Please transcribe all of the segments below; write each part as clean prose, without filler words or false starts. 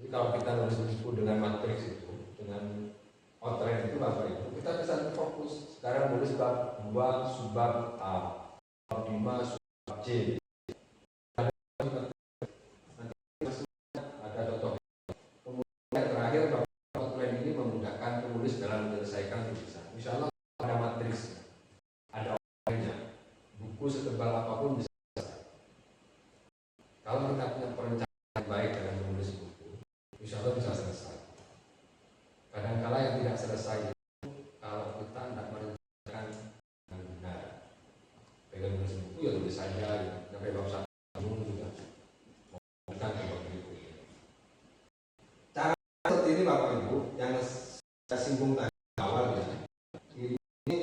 Jadi kalau kita nulis buku dengan matriks itu, dengan outline itu Bapak Ibu, kita bisa fokus. Sekarang nulis bab 2 subbab A, bab 5 subbab C. Ada contoh. Kemudian yang terakhir, outline ini memudahkan penulis dalam menyelesaikan tulisan. Insya Allah ada matriks, ada outline-nya. Buku setebal apapun bisa selesai. Kalau kita punya perencanaan baik dalam menulis buku, insya Allah bisa selesai. Kadang-kala yang tidak selesai itu kalau kita tidak merencanakan dengan benar. Dengan menulis buku ya tulis saja, sampai bab 1 juga. Bukan seperti itu. Cara seperti ini Bapak Ibu yang saya singgung tadi awal ya. Ini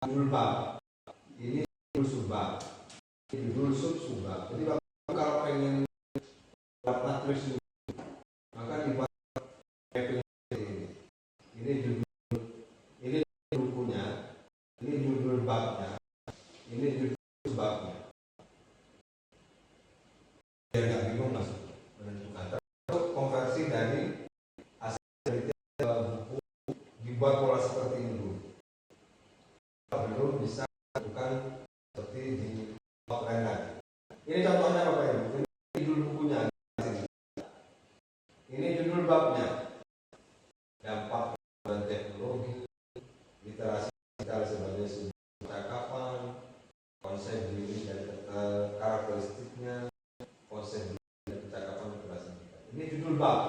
judul bab, ini judul subbab, ini judul sub-subbab. Jadi Bapak Ibu kalau pengen dapat matriks maka dibuat ini judul, ini bukunya, ini judul babnya, ini judul subbabnya. Biar nggak bingung maksudnya menentukan. Terus konversi dari hasil buku dibuat pola seperti ini dulu. Belum bisa lakukan seperti di outline lagi. Ini contohnya Bapak Ibu. Ini judul bukunya. Ini judul babnya. Dampak dan teknologi, literasi digital sebagai sumber percakapan, konsep diri dan karakteristiknya, konsep diri dan percakapan literasi digital. Ini judul bab.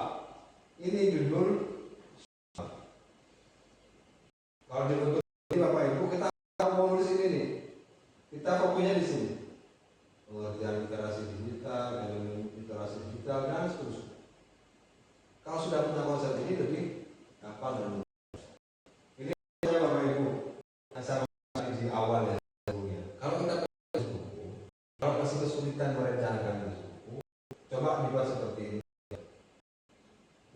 Ini judul bab. Kalau dibentuk ini Bapak Ibu, kita mau nulis ini nih. Kita fokusnya di sini. Pengertian literasi digital, dan literasi digital dan seterusnya. Kalau sudah punya konsep ini lebih gampang dan ini Bapak Ibu asal di awal ya sebelumnya. Kalau kita menulis buku, kalau masih kesulitan merencanakan menulis buku, coba dibuat seperti ini.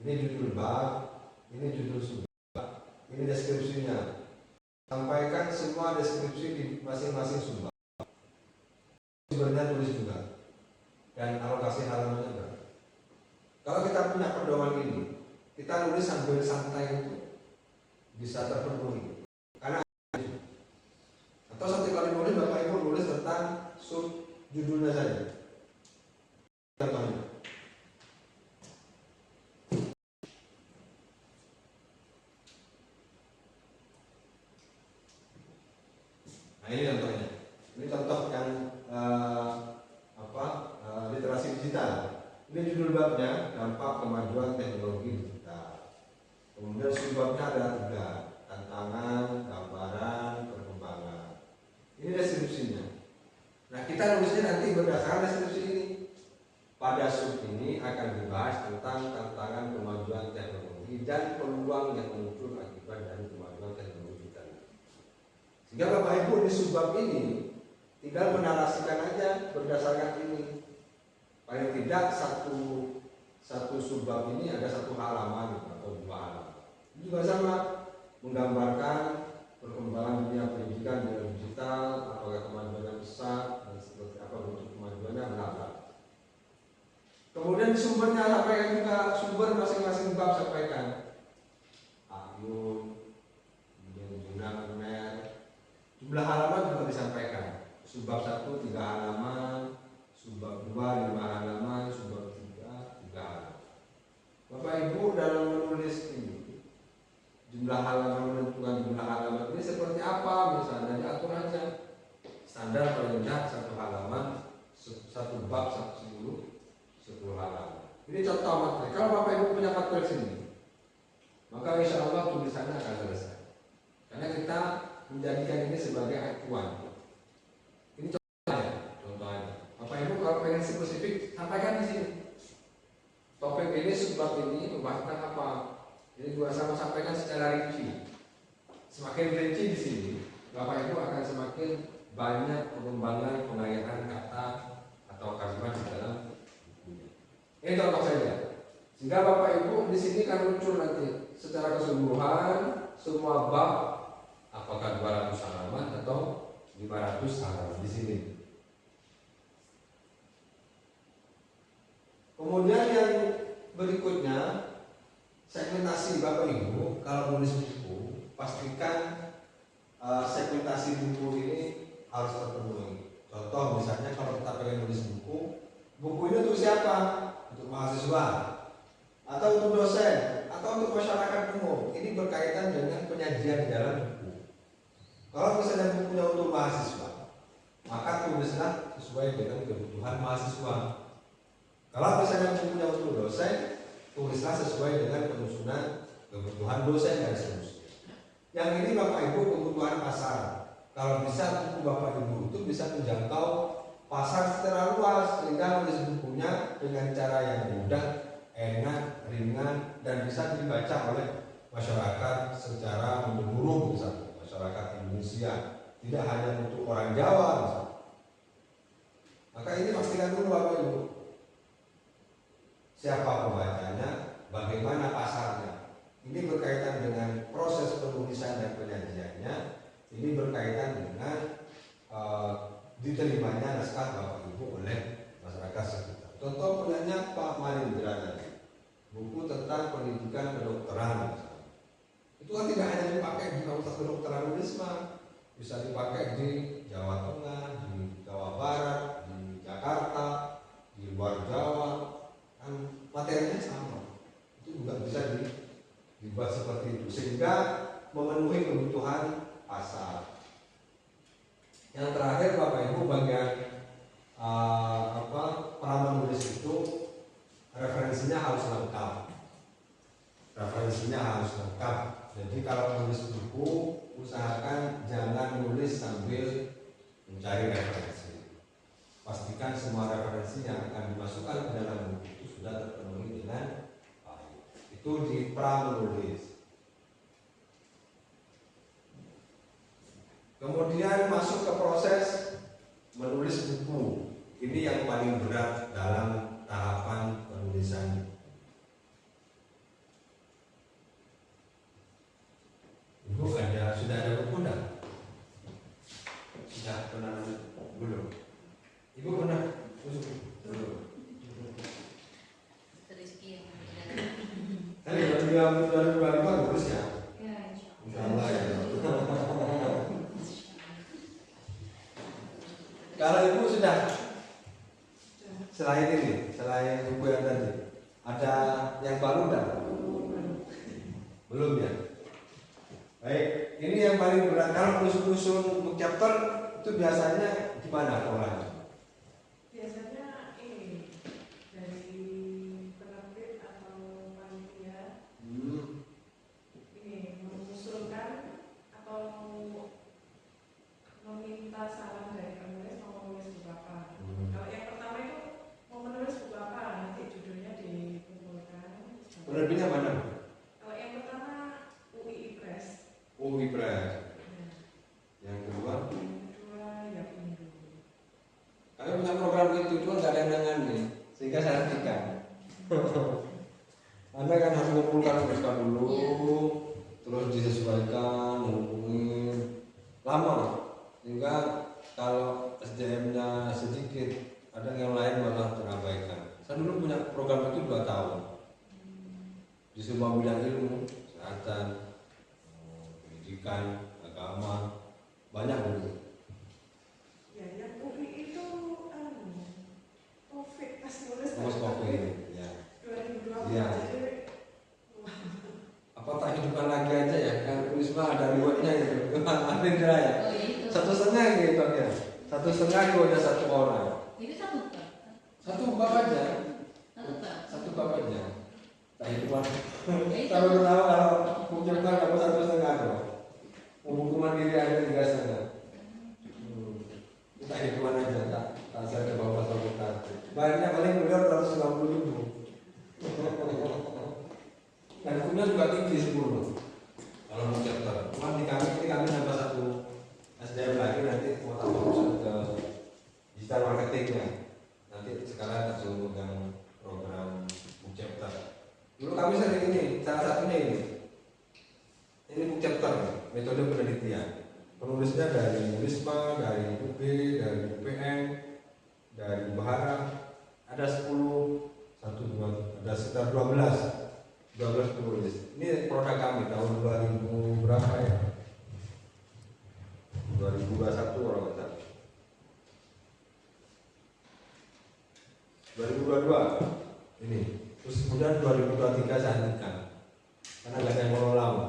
Ini judul bab, ini judul subbab, ini deskripsinya. Sampaikan semua deskripsi di masing-masing subbab. Sumbernya tulis juga dan alokasi halamannya berapa. Kalau kita punya pedoman ini, kita nulis sambil santai itu bisa terpenuhi. Karena atau satu kali nulis Bapak Ibu nulis tentang sub judulnya saja. Contohnya. Nah ini contohnya. Ini contoh yang literasi digital. Ini judul babnya, dampak kemajuan teknologi digital. Kemudian subbabnya ada 3, tantangan, gambaran, perkembangan. Ini deskripsinya. Nah kita nulisnya nanti berdasarkan deskripsi ini. Pada sub ini akan dibahas tentang tantangan kemajuan teknologi dan peluang yang muncul akibat dari kemajuan teknologi digital. Sehingga Bapak Ibu di subbab ini tinggal menarasikan aja berdasarkan ini. Paling tidak satu subbab ini ada 1 halaman atau 2 halaman. Ini juga sama, menggambarkan perkembangan dunia pendidikan dunia digital, apakah kemajuannya besar dan seperti apa bentuk kemajuannya berapa. Kemudian sumbernya sampaikan juga, sumber masing-masing bab sampaikan. Ayun, kemudian Jurnal Mer, jumlah halaman juga disampaikan. Subbab 1 3 halaman, subbab 2 5 halaman, subbab 3 3 halaman. Bapak Ibu dalam menulis ini jumlah halaman, menentukan jumlah halaman ini seperti apa misalnya diatur aja. Standar paling rendah 1 halaman, 1 bab 10 halaman. Ini contoh materi. Kalau Bapak Ibu punya materi sini, maka insya Allah tulisannya akan selesai. Karena kita menjadikan ini sebagai acuan. Ini contohnya. Bapak Ibu kalau pengen spesifik, sampaikan di sini. Topik ini, subbab ini membahas apa? Ini juga sama sampaikan secara rinci. Semakin rinci di sini, Bapak Ibu akan semakin banyak pengembangan pengayaan kata atau kalimat di dalam bukunya. Ini contoh saja. Sehingga Bapak Ibu di sini kan muncul nanti secara keseluruhan semua bab, apakah 200 halaman atau 500 halaman di sini. Kemudian yang Berikutnya, segmentasi Bapak Ibu. Kalau menulis buku, pastikan segmentasi buku ini harus terpenuhi. Contoh misalnya kalau kita pengen nulis buku, buku ini untuk siapa? Untuk mahasiswa, atau untuk dosen, atau untuk masyarakat umum. Ini berkaitan dengan penyajian di dalam buku. Kalau misalnya bukunya untuk mahasiswa, maka tulislah sesuai dengan kebutuhan mahasiswa. Kalau misalnya bukunya untuk dosen, tulislah sesuai dengan penyusunan kebutuhan dosen dan seterusnya. Yang ini Bapak Ibu kebutuhan pasar. Kalau bisa buku Bapak Ibu itu bisa menjangkau pasar secara luas, sehingga menulis bukunya dengan cara yang mudah, enak, ringan, dan bisa dibaca oleh masyarakat secara menyeluruh, misalnya masyarakat Indonesia, tidak hanya untuk orang Jawa misalnya. Maka ini pastikan dulu Bapak Ibu, siapa pembacanya, bagaimana pasarnya. Ini berkaitan dengan proses penulisan dan penyajiannya. Ini berkaitan dengan diterimanya naskah Bapak Ibu oleh masyarakat sekitar. Contoh punyanya Pak Malindra tadi, buku tentang pendidikan kedokteran. Itu kan tidak hanya dipakai di Fakultas Kedokteran Unisma, bisa dipakai di Jawa Tengah, di Jawa Barat, di Jakarta, di luar Jawa, kan materinya sama. Itu juga bisa dibuat seperti itu sehingga memenuhi kebutuhan pasar. Yang terakhir Bapak Ibu, bagian para menulis itu referensinya harus lengkap. Referensinya harus lengkap. Jadi kalau menulis buku, usahakan jangan nulis sambil mencari referensi. Pastikan semua referensi yang akan dimasukkan ke dalam buku itu sudah terpenuhi dengan baik. Itu di pra menulis. Kemudian masuk ke proses menulis buku. Ini yang paling berat dalam tahapan penulisan. Ibu sudah ada buku enggak? Sudah pernah belum? Ibu pernah? Belum. Rezeki yang Tadi 2025 lulus ya? ya, insya Insya Allah ya. Kalau Ibu sudah selain ini, selain buku yang tadi, ada yang baru enggak? Belum ya? Baik, ini yang paling berat. Kalau menyusun book chapter itu biasanya gimana polanya? Biasanya ini dari penerbit atau panitia ini mengusulkan atau meminta saran dari penulis mau menulis buku apa. Kalau yang pertama itu mau menulis buku apa, nanti judulnya dikumpulkan. Penerbitnya mana? Kalau yang pertama UII Press. UI Press. Yang kedua? Yang kedua Yapindo. Kami punya program itu, cuma nggak ada yang nangani, sehingga saya hentikan. Anda kan harus mengumpulkan dulu, terus disesuaikan, menghubungi lama, sehingga kalau SDM-nya sedikit, ada yang lain malah terabaikan. Saya dulu punya program itu 2 tahun di semua bidang ilmu, kesehatan, pendidikan, agama, banyak dulu. Ya, yang UI itu COVID pas nulis. COVID, ya. 2020. Iya. Jadi Apa tak hidupkan lagi aja ya? Kan Risma ada rewardnya itu. Ada ya. Oh, itu. 1,5 gitu ya. 1,5 rewardnya 1 orang. Itu satu bab. 1 bab aja. Satu bab. 1 bab aja. Tak hidupan. itu. Kalau tahu kalau mungkin kan dapat 1,5 tuh. Hukuman diri aja 3,5. Kita hidupan aja tak saya ke bawah fakultas. Bayarnya paling benar 250.000. Dan hukumnya juga tinggi 10 kalau mau chapter. Cuma di kami nambah 1 SDM lagi, nanti mau tambah urusan ke digital marketingnya. Nanti sekarang kita memegang program book chapter. Dulu kami sering ini, salah satunya ini book chapter, metode penelitian. Penulisnya dari Unisma, dari UB, dari UPN, dari Bahara. Ada 10, 1, 2, 3, Sudah sekitar 12 penulis. Ini produk kami tahun 2000 berapa ya? 2021 kalau nggak salah. 2022 ini. Terus kemudian 2023 saya hentikan karena nggak ada yang mau lama.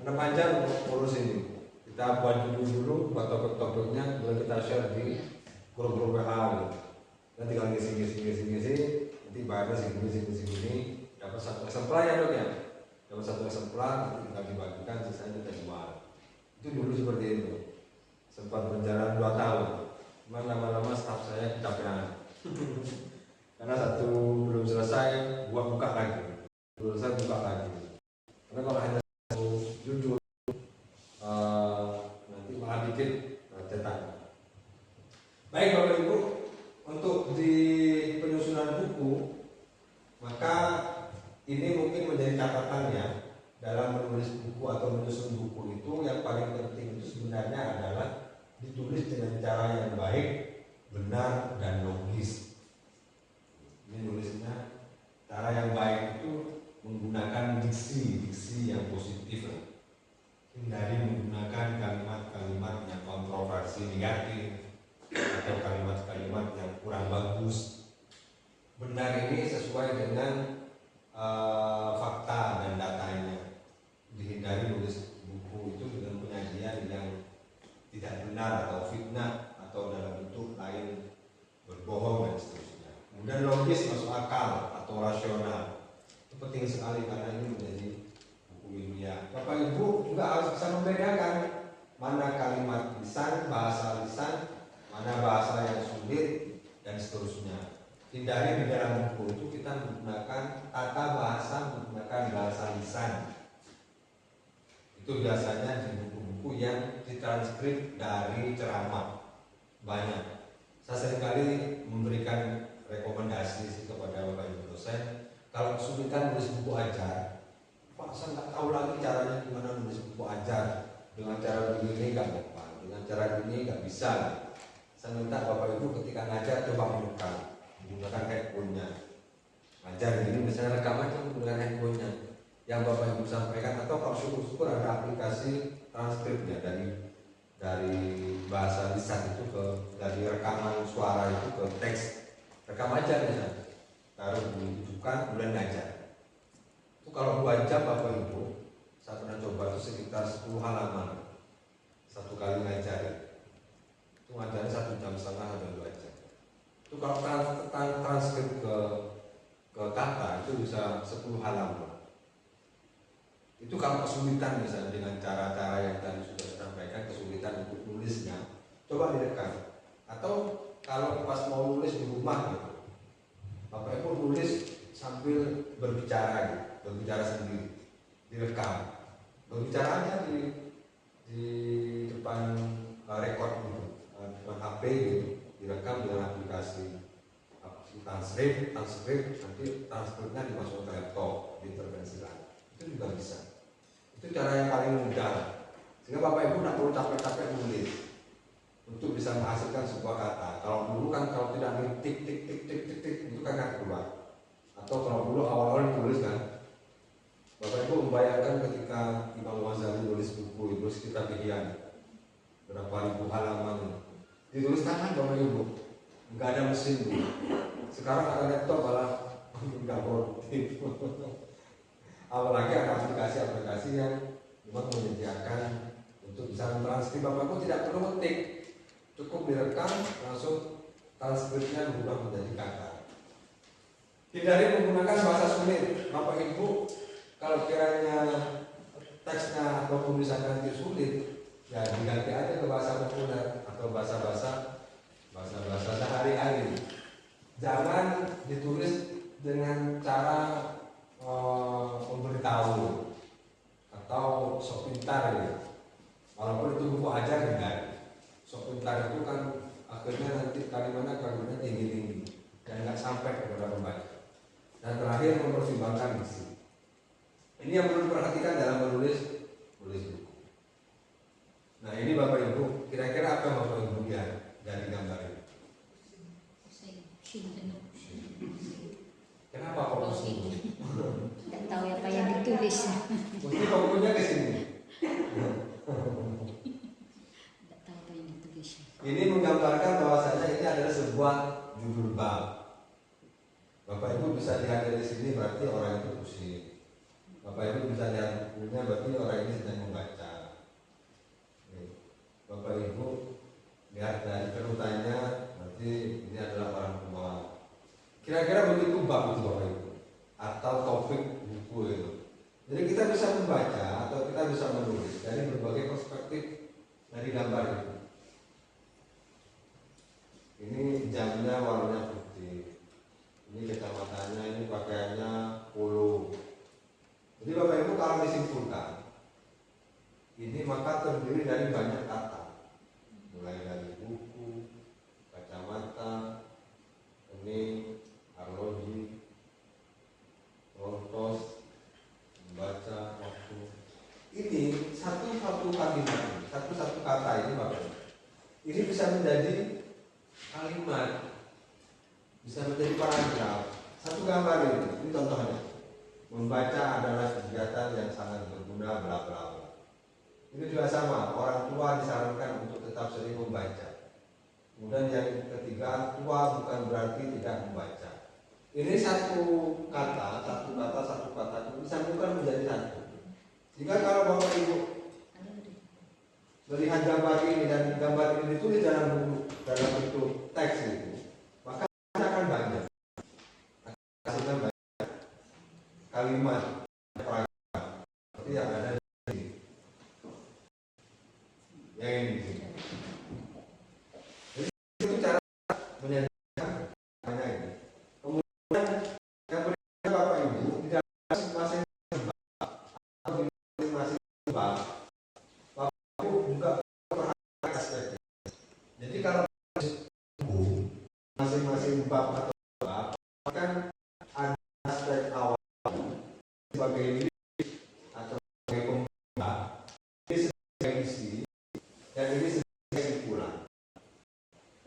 Karena panjang urus ini. Kita buat dulu buat topik-topiknya, kemudian kita share di grup-grup WA gitu. Nanti tinggal ngisi, nanti bayarnya segini, dapat satu eksemplar ya dok ya, dapat satu eksemplar, nanti tinggal dibagikan, sisanya kita jual. Itu dulu seperti itu. Sempat berjalan 2 tahun, cuma lama-lama staf saya kecapean. Karena satu belum selesai, buka lagi, belum selesai buka lagi. Karena kalau hanya satu judul, nanti malah bikin cetak. Baik Bapak Ibu, untuk di penyusunan buku, maka ini mungkin menjadi catatan ya, dalam menulis buku atau menyusun buku itu yang paling penting itu sebenarnya adalah ditulis dengan cara yang baik, benar dan logis. Ini nulisnya cara yang baik itu menggunakan diksi yang positif. Hindari menggunakan kalimat-kalimat yang kontroversi negatif atau kalimat-kalimat yang kurang bagus. Benar ini sesuai dengan fakta dan datanya. Dihindari nulis buku itu dengan penyajian yang tidak benar atau fitnah atau dalam bentuk lain berbohong dan seterusnya. Kemudian logis, masuk akal atau rasional. Itu penting sekali karena ini menjadi buku ilmiah. Bapak Ibu juga harus bisa membedakan mana kalimat lisan, bahasa lisan, mana bahasa yang sulit dan seterusnya. Hindari di dalam buku itu kita menggunakan tata bahasa, menggunakan bahasa lisan. Itu biasanya di buku-buku yang ditranskrip dari ceramah banyak. Saya seringkali memberikan rekomendasi kepada Bapak Ibu dosen, kalau kesulitan nulis buku ajar, Pak saya nggak tahu lagi caranya gimana nulis buku ajar. Dengan cara begini nggak mempan, dengan cara begini nggak bisa. Saya minta Bapak Ibu ketika ngajar coba merekam, menggunakan handphonenya. Ngajar ini misalnya rekam aja menggunakan handphonenya yang Bapak Ibu sampaikan, atau kalau syukur-syukur ada aplikasi transkripnya dari bahasa lisan itu dari rekaman suara itu ke teks. Rekam aja misalnya, taruh dihidupkan, kemudian ngajar. Itu kalau 2 jam Bapak Ibu, saya pernah coba itu sekitar 10 halaman satu kali ngajar. Itu ngajarnya 1,5 jam sampai 2 jam. Itu kalau transkrip ke kata itu bisa 10 halaman. Itu kalau kesulitan misalnya dengan cara-cara yang tadi sudah disampaikan, kesulitan untuk nulisnya, coba direkam. Atau kalau pas mau nulis di rumah gitu, Bapak Ibu nulis sambil berbicara gitu, berbicara sendiri, direkam. Berbicaranya di depan rekod gitu, depan HP gitu, direkam dengan aplikasi transkrip, nanti transkripnya dimasukkan ke laptop, diintervensi lagi. Itu juga bisa. Itu cara yang paling mudah. Sehingga Bapak Ibu tidak perlu capek-capek nulis untuk bisa menghasilkan sebuah kata. Kalau dulu kan kalau tidak tik itu kan nggak keluar. Atau kalau dulu awal-awal ditulis kan, Bapak Ibu membayangkan ketika Imam Ghazali nulis buku itu sekitar Ihya, berapa ribu halaman, ditulis tangan Bapak Ibu, nggak ada mesin. Sekarang ada laptop malah nggak produktif. Apalagi ada aplikasi-aplikasi yang memang menyediakan untuk bisa mentranskrip. Bapak Ibu tidak perlu mengetik, cukup direkam langsung transkripnya berubah menjadi kata. Hindari menggunakan bahasa sulit. Bapak Ibu kalau kiranya teksnya atau tulisan nanti sulit, ya diganti aja ke bahasa populer atau bahasa sehari-hari. Jangan ditulis dengan cara memberitahu atau sok pintar ya. Walaupun itu buku ajar enggak. Sok pintar itu kan akhirnya nanti kalimatnya tinggi dan nggak sampai kepada pembaca. Dan terakhir mempertimbangkan diksi. Ini yang perlu diperhatikan dalam menulis buku. Nah ini Bapak Ibu, kira-kira apa yang Bapak Ibu lihat dari gambar ini? Kenapa kok tulis. Mesti fokusnya ke sini. Tidak tahu apa yang ditulis. Ini menggambarkan bahwasanya ini adalah sebuah judul bab. Bapak Ibu bisa lihat dari sini berarti orang itu pusing. Bapak Ibu bisa lihat bukunya berarti orang ini sedang membaca. Bapak Ibu lihat dari penutannya berarti ini adalah orang tua. Kira-kira begitu bab itu Bapak Ibu atau topik buku itu. Jadi kita bisa membaca atau kita bisa menulis dari berbagai perspektif dari gambar itu. Ini jamnya warnanya putih. Ini kacamatanya, ini pakaiannya polo. Jadi Bapak Ibu kalau disimpulkan, ini maka terdiri dari banyak kata, mulai dari buku, kacamata, ini arloji, rontos, membaca, waktu. Ini satu-satu kalimat, satu-satu kata ini Bapak Ibu. Ini bisa menjadi kalimat, bisa menjadi paragraf. Satu gambar ini contohnya. Membaca adalah kegiatan yang sangat berguna, bla bla bla. Ini juga sama, orang tua disarankan untuk tetap sering membaca. Kemudian yang ketiga, tua bukan berarti tidak membaca. Ini satu kata disambungkan menjadi satu. Jika kalau Bapak Ibu melihat gambar ini dan gambar ini ditulis dalam bentuk teks itu, maka akan banyak. Hasilnya banyak kalimat paragraf seperti yang ada di sini. Yang ini. Jadi itu cara menyajikan hanya ini. Kemudian yang berikutnya Bapak Ibu di dalam masing-masing bab atau di masing-masing bab, Bapak Ibu juga perhatikan aspeknya. Jadi kalau masing-masing bab atau bab kan ada aspek awal sebagai diri atau sebagai pembuka, ini sebagai isi, dan ini sebagai kesimpulan.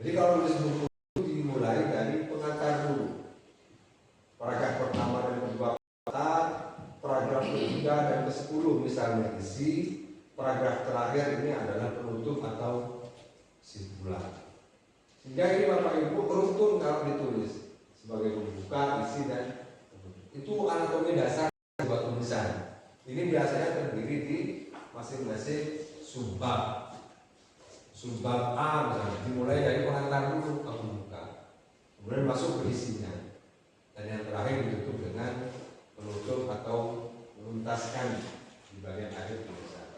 Jadi kalau nulis buku itu dimulai dari pengantar dulu. Paragraf pertama dan kedua kata, paragraf ketiga dan ke-10 misalnya isi, paragraf terakhir ini adalah penutup atau kesimpulan. Sehingga ini Bapak Ibu beruntun kalau ditulis sebagai pembuka, isi dan itu anatomi dasar sebuah tulisan. Ini biasanya terdiri di masing-masing subbab. Subbab A misalnya dimulai dari pengantar dulu ke pembuka, kemudian masuk ke isinya, dan yang terakhir ditutup dengan penutup atau menuntaskan di bagian akhir tulisan.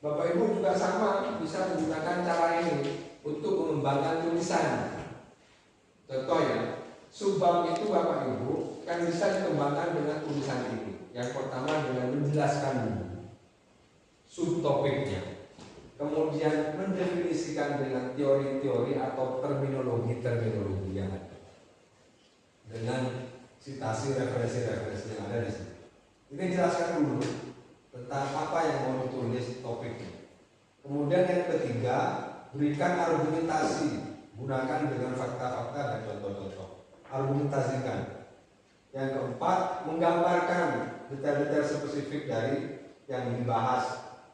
Bapak Ibu juga sama bisa menggunakan cara ini untuk mengembangkan tulisan. Contoh ya, subbab itu Bapak Ibu kan bisa dikembangkan dengan tulisan ini. Yang pertama dengan menjelaskan dulu subtopiknya, kemudian mendefinisikan dengan teori-teori atau terminologi yang ada, dengan citasi referensi-referensi yang ada di sini. Ini jelaskan dulu tentang apa yang mau ditulis topiknya. Kemudian yang ketiga, berikan argumentasi, gunakan dengan fakta-fakta dan contoh-contoh. Argumentasikan. Yang keempat, menggambarkan detail-detail spesifik dari yang dibahas,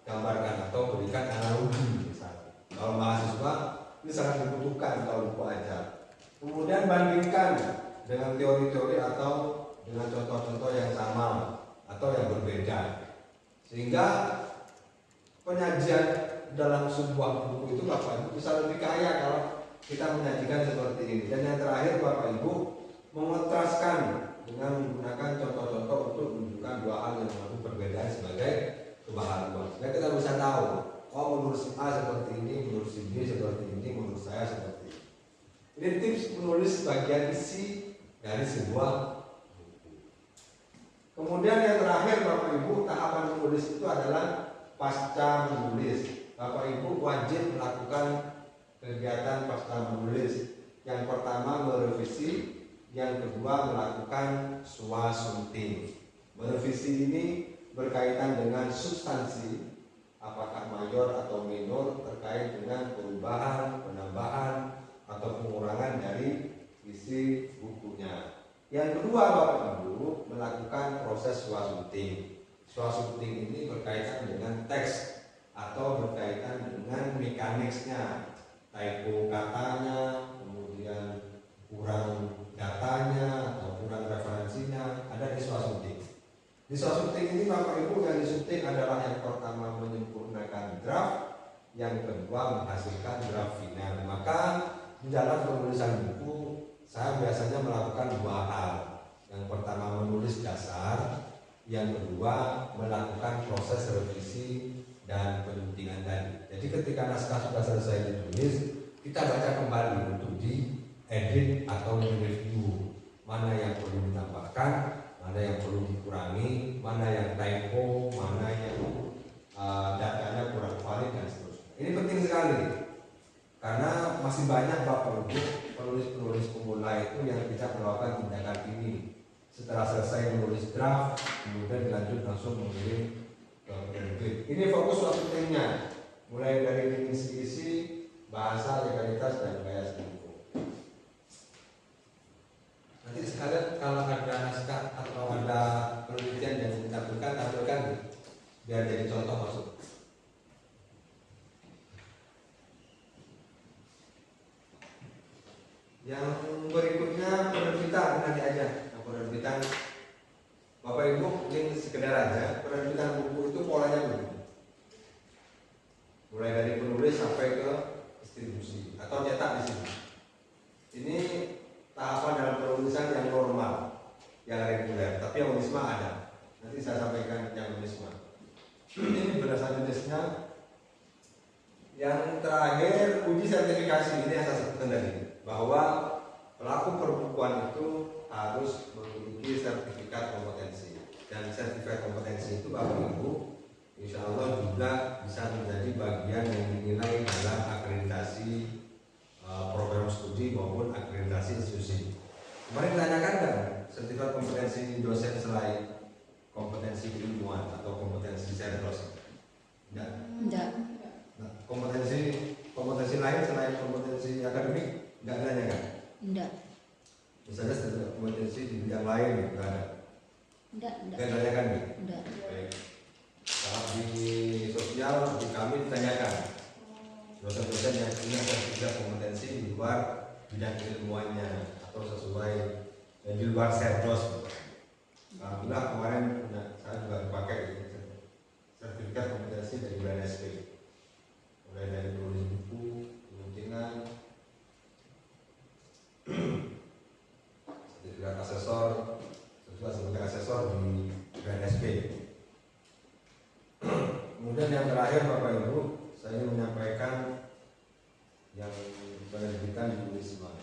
gambarkan atau berikan analogi misalnya. Kalau mahasiswa ini sangat dibutuhkan kalau buku ajar. Kemudian bandingkan dengan teori-teori atau dengan contoh-contoh yang sama atau yang berbeda, sehingga penyajian dalam sebuah buku itu Bapak Ibu bisa lebih kaya kalau kita menyajikan seperti ini. Dan yang terakhir Bapak Ibu mengontraskan dengan menggunakan contoh-contoh untuk menunjukkan dua hal yang mengalami perbedaan sebagai kebaharuan. Sehingga kita bisa tahu, oh menurut si A seperti ini, menurut si B seperti ini, menurut saya seperti ini. Ini tips menulis bagian isi dari sebuah buku. Kemudian yang terakhir Bapak Ibu, tahapan menulis itu adalah pasca menulis. Bapak Ibu wajib melakukan kegiatan pasca menulis. Yang pertama merevisi, yang kedua melakukan swasunting. Merevisi ini berkaitan dengan substansi, apakah mayor atau minor terkait dengan perubahan, penambahan, atau pengurangan dari isi bukunya. Yang kedua Bapak Ibu melakukan proses swasunting. Swasubting ini berkaitan dengan teks atau berkaitan dengan mekaniknya, typo katanya, kemudian kurang datanya atau kurang referensinya ada di swasubting. Di swasubting ini Bapak Ibu yang disunting adalah yang pertama menyempurnakan draft, yang kedua menghasilkan draft final. Maka di dalam penulisan buku saya biasanya melakukan dua hal. Yang pertama menulis dasar, yang kedua melakukan proses revisi dan penyuntingan tadi. Jadi ketika naskah sudah selesai ditulis, kita baca kembali untuk diedit atau direview, mana yang perlu ditambahkan, mana yang perlu dikurangi, mana yang typo, mana yang datanya kurang valid dan seterusnya. Ini penting sekali karena masih banyak Bapak Ibu penulis-penulis pemula itu yang tidak melakukan tindakan ini. Setelah selesai menulis draft, kemudian dilanjut langsung mengirim ke penerbit. Ini fokus swasubtingnya, mulai dari isi, bahasa, legalitas dan gaya sendiri. Nanti sekalian kalau ada naskah atau ada penelitian yang ditampilkan biar jadi contoh masuk. Yang berikutnya penerbitan nanti aja. Penerbitan Bapak Ibu ini sekedar aja, penerbitan buku itu polanya begitu. Mulai dari penulis sampai ke distribusi atau cetak di sini. Ini tahapan dalam penulisan yang normal, yang reguler, tapi yang Unisma ada. Nanti saya sampaikan yang Unisma. Ini berdasarkan jenisnya. Yang terakhir uji sertifikasi, ini yang saya sebutkan tadi, bahwa pelaku perbukuan itu harus memiliki sertifikat kompetensi, dan sertifikat kompetensi itu Bapak Ibu insya Allah juga bisa menjadi bagian yang dinilai dalam akreditasi program studi maupun akreditasi institusi. Kemarin ditanyakan kan sertifikat kompetensi dosen selain kompetensi ilmuwan atau kompetensi sertos? Enggak. Nah, kompetensi lain selain kompetensi akademik nggak ditanyakan? Enggak. Misalnya sertifikat kompetensi di bidang lain nggak ada? Enggak. Nggak ditanyakan nih? Enggak. Baik. Kalau di sosial di kami ditanyakan dosen-dosen yang punya sertifikat kompetensi di luar bidang ilmuannya atau sesuai di luar sertos. Alhamdulillah kemarin saya juga dipakai sertifikat kompetensi dari BNSP, mulai dari penulis buku, penyuntingan, sertifikat asesor, sebagai asesor di BNSP. Kemudian yang terakhir Bapak Ibu, saya ingin menyampaikan yang penerbitan di Unisma.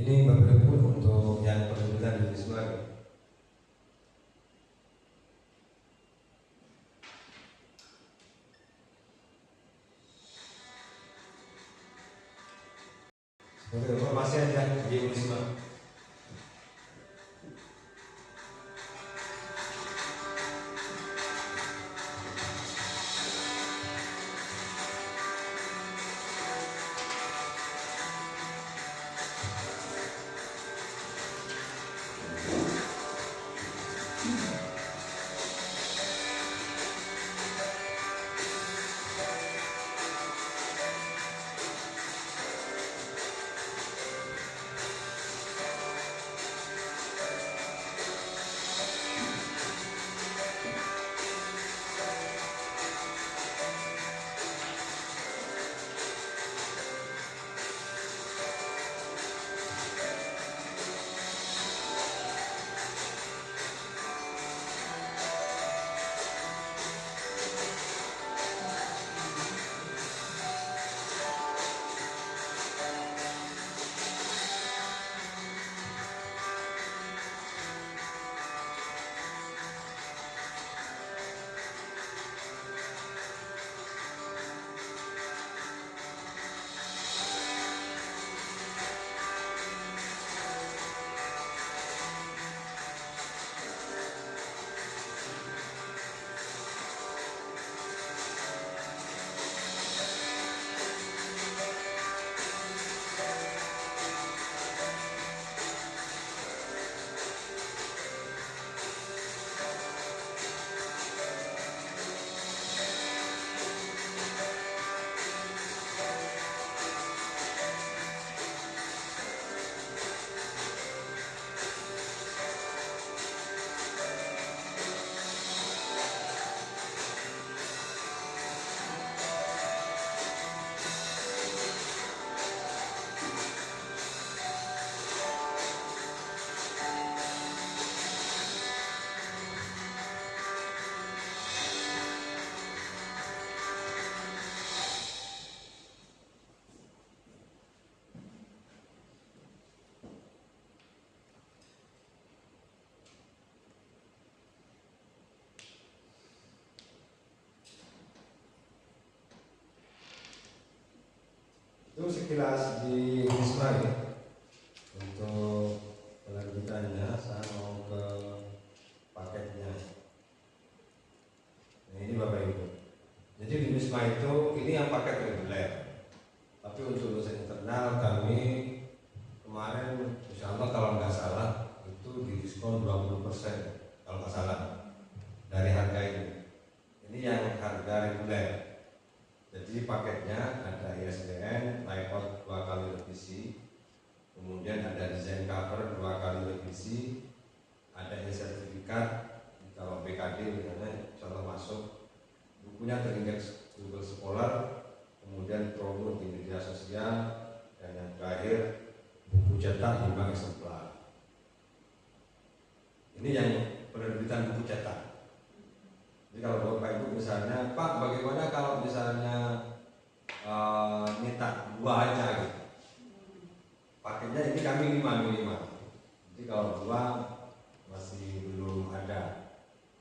Ini Bapak Ibu untuk yang penerbitan di Wisma. Sebagai informasi aja di Wisma. Itu sekilas di Wisma ya. Untuk penerbitannya saya mau ke paketnya. Nah ini Bapak Ibu. Jadi di Wisma itu ini yang paket reguler. Tapi untuk lulusan internal kami kemarin insya Allah kalau nggak salah itu didiskon 20% kalau nggak salah dari harga ini. Ini yang harga reguler. Jadi paketnya ada ISBN, layout 2 kali revisi, kemudian ada desain cover 2 kali revisi, ada sertifikat kalau BKD misalnya contoh masuk, bukunya terindeks Google Scholar, kemudian promo di media sosial, dan yang terakhir buku cetak 5 eksemplar. Ini yang penerbitan buku cetak. Jadi kalau Bapak Ibu misalnya, Pak bagaimana kalau misalnya minta 2 aja gitu. Paketnya ini kami 5 minimal. Jadi kalau 2 masih belum ada.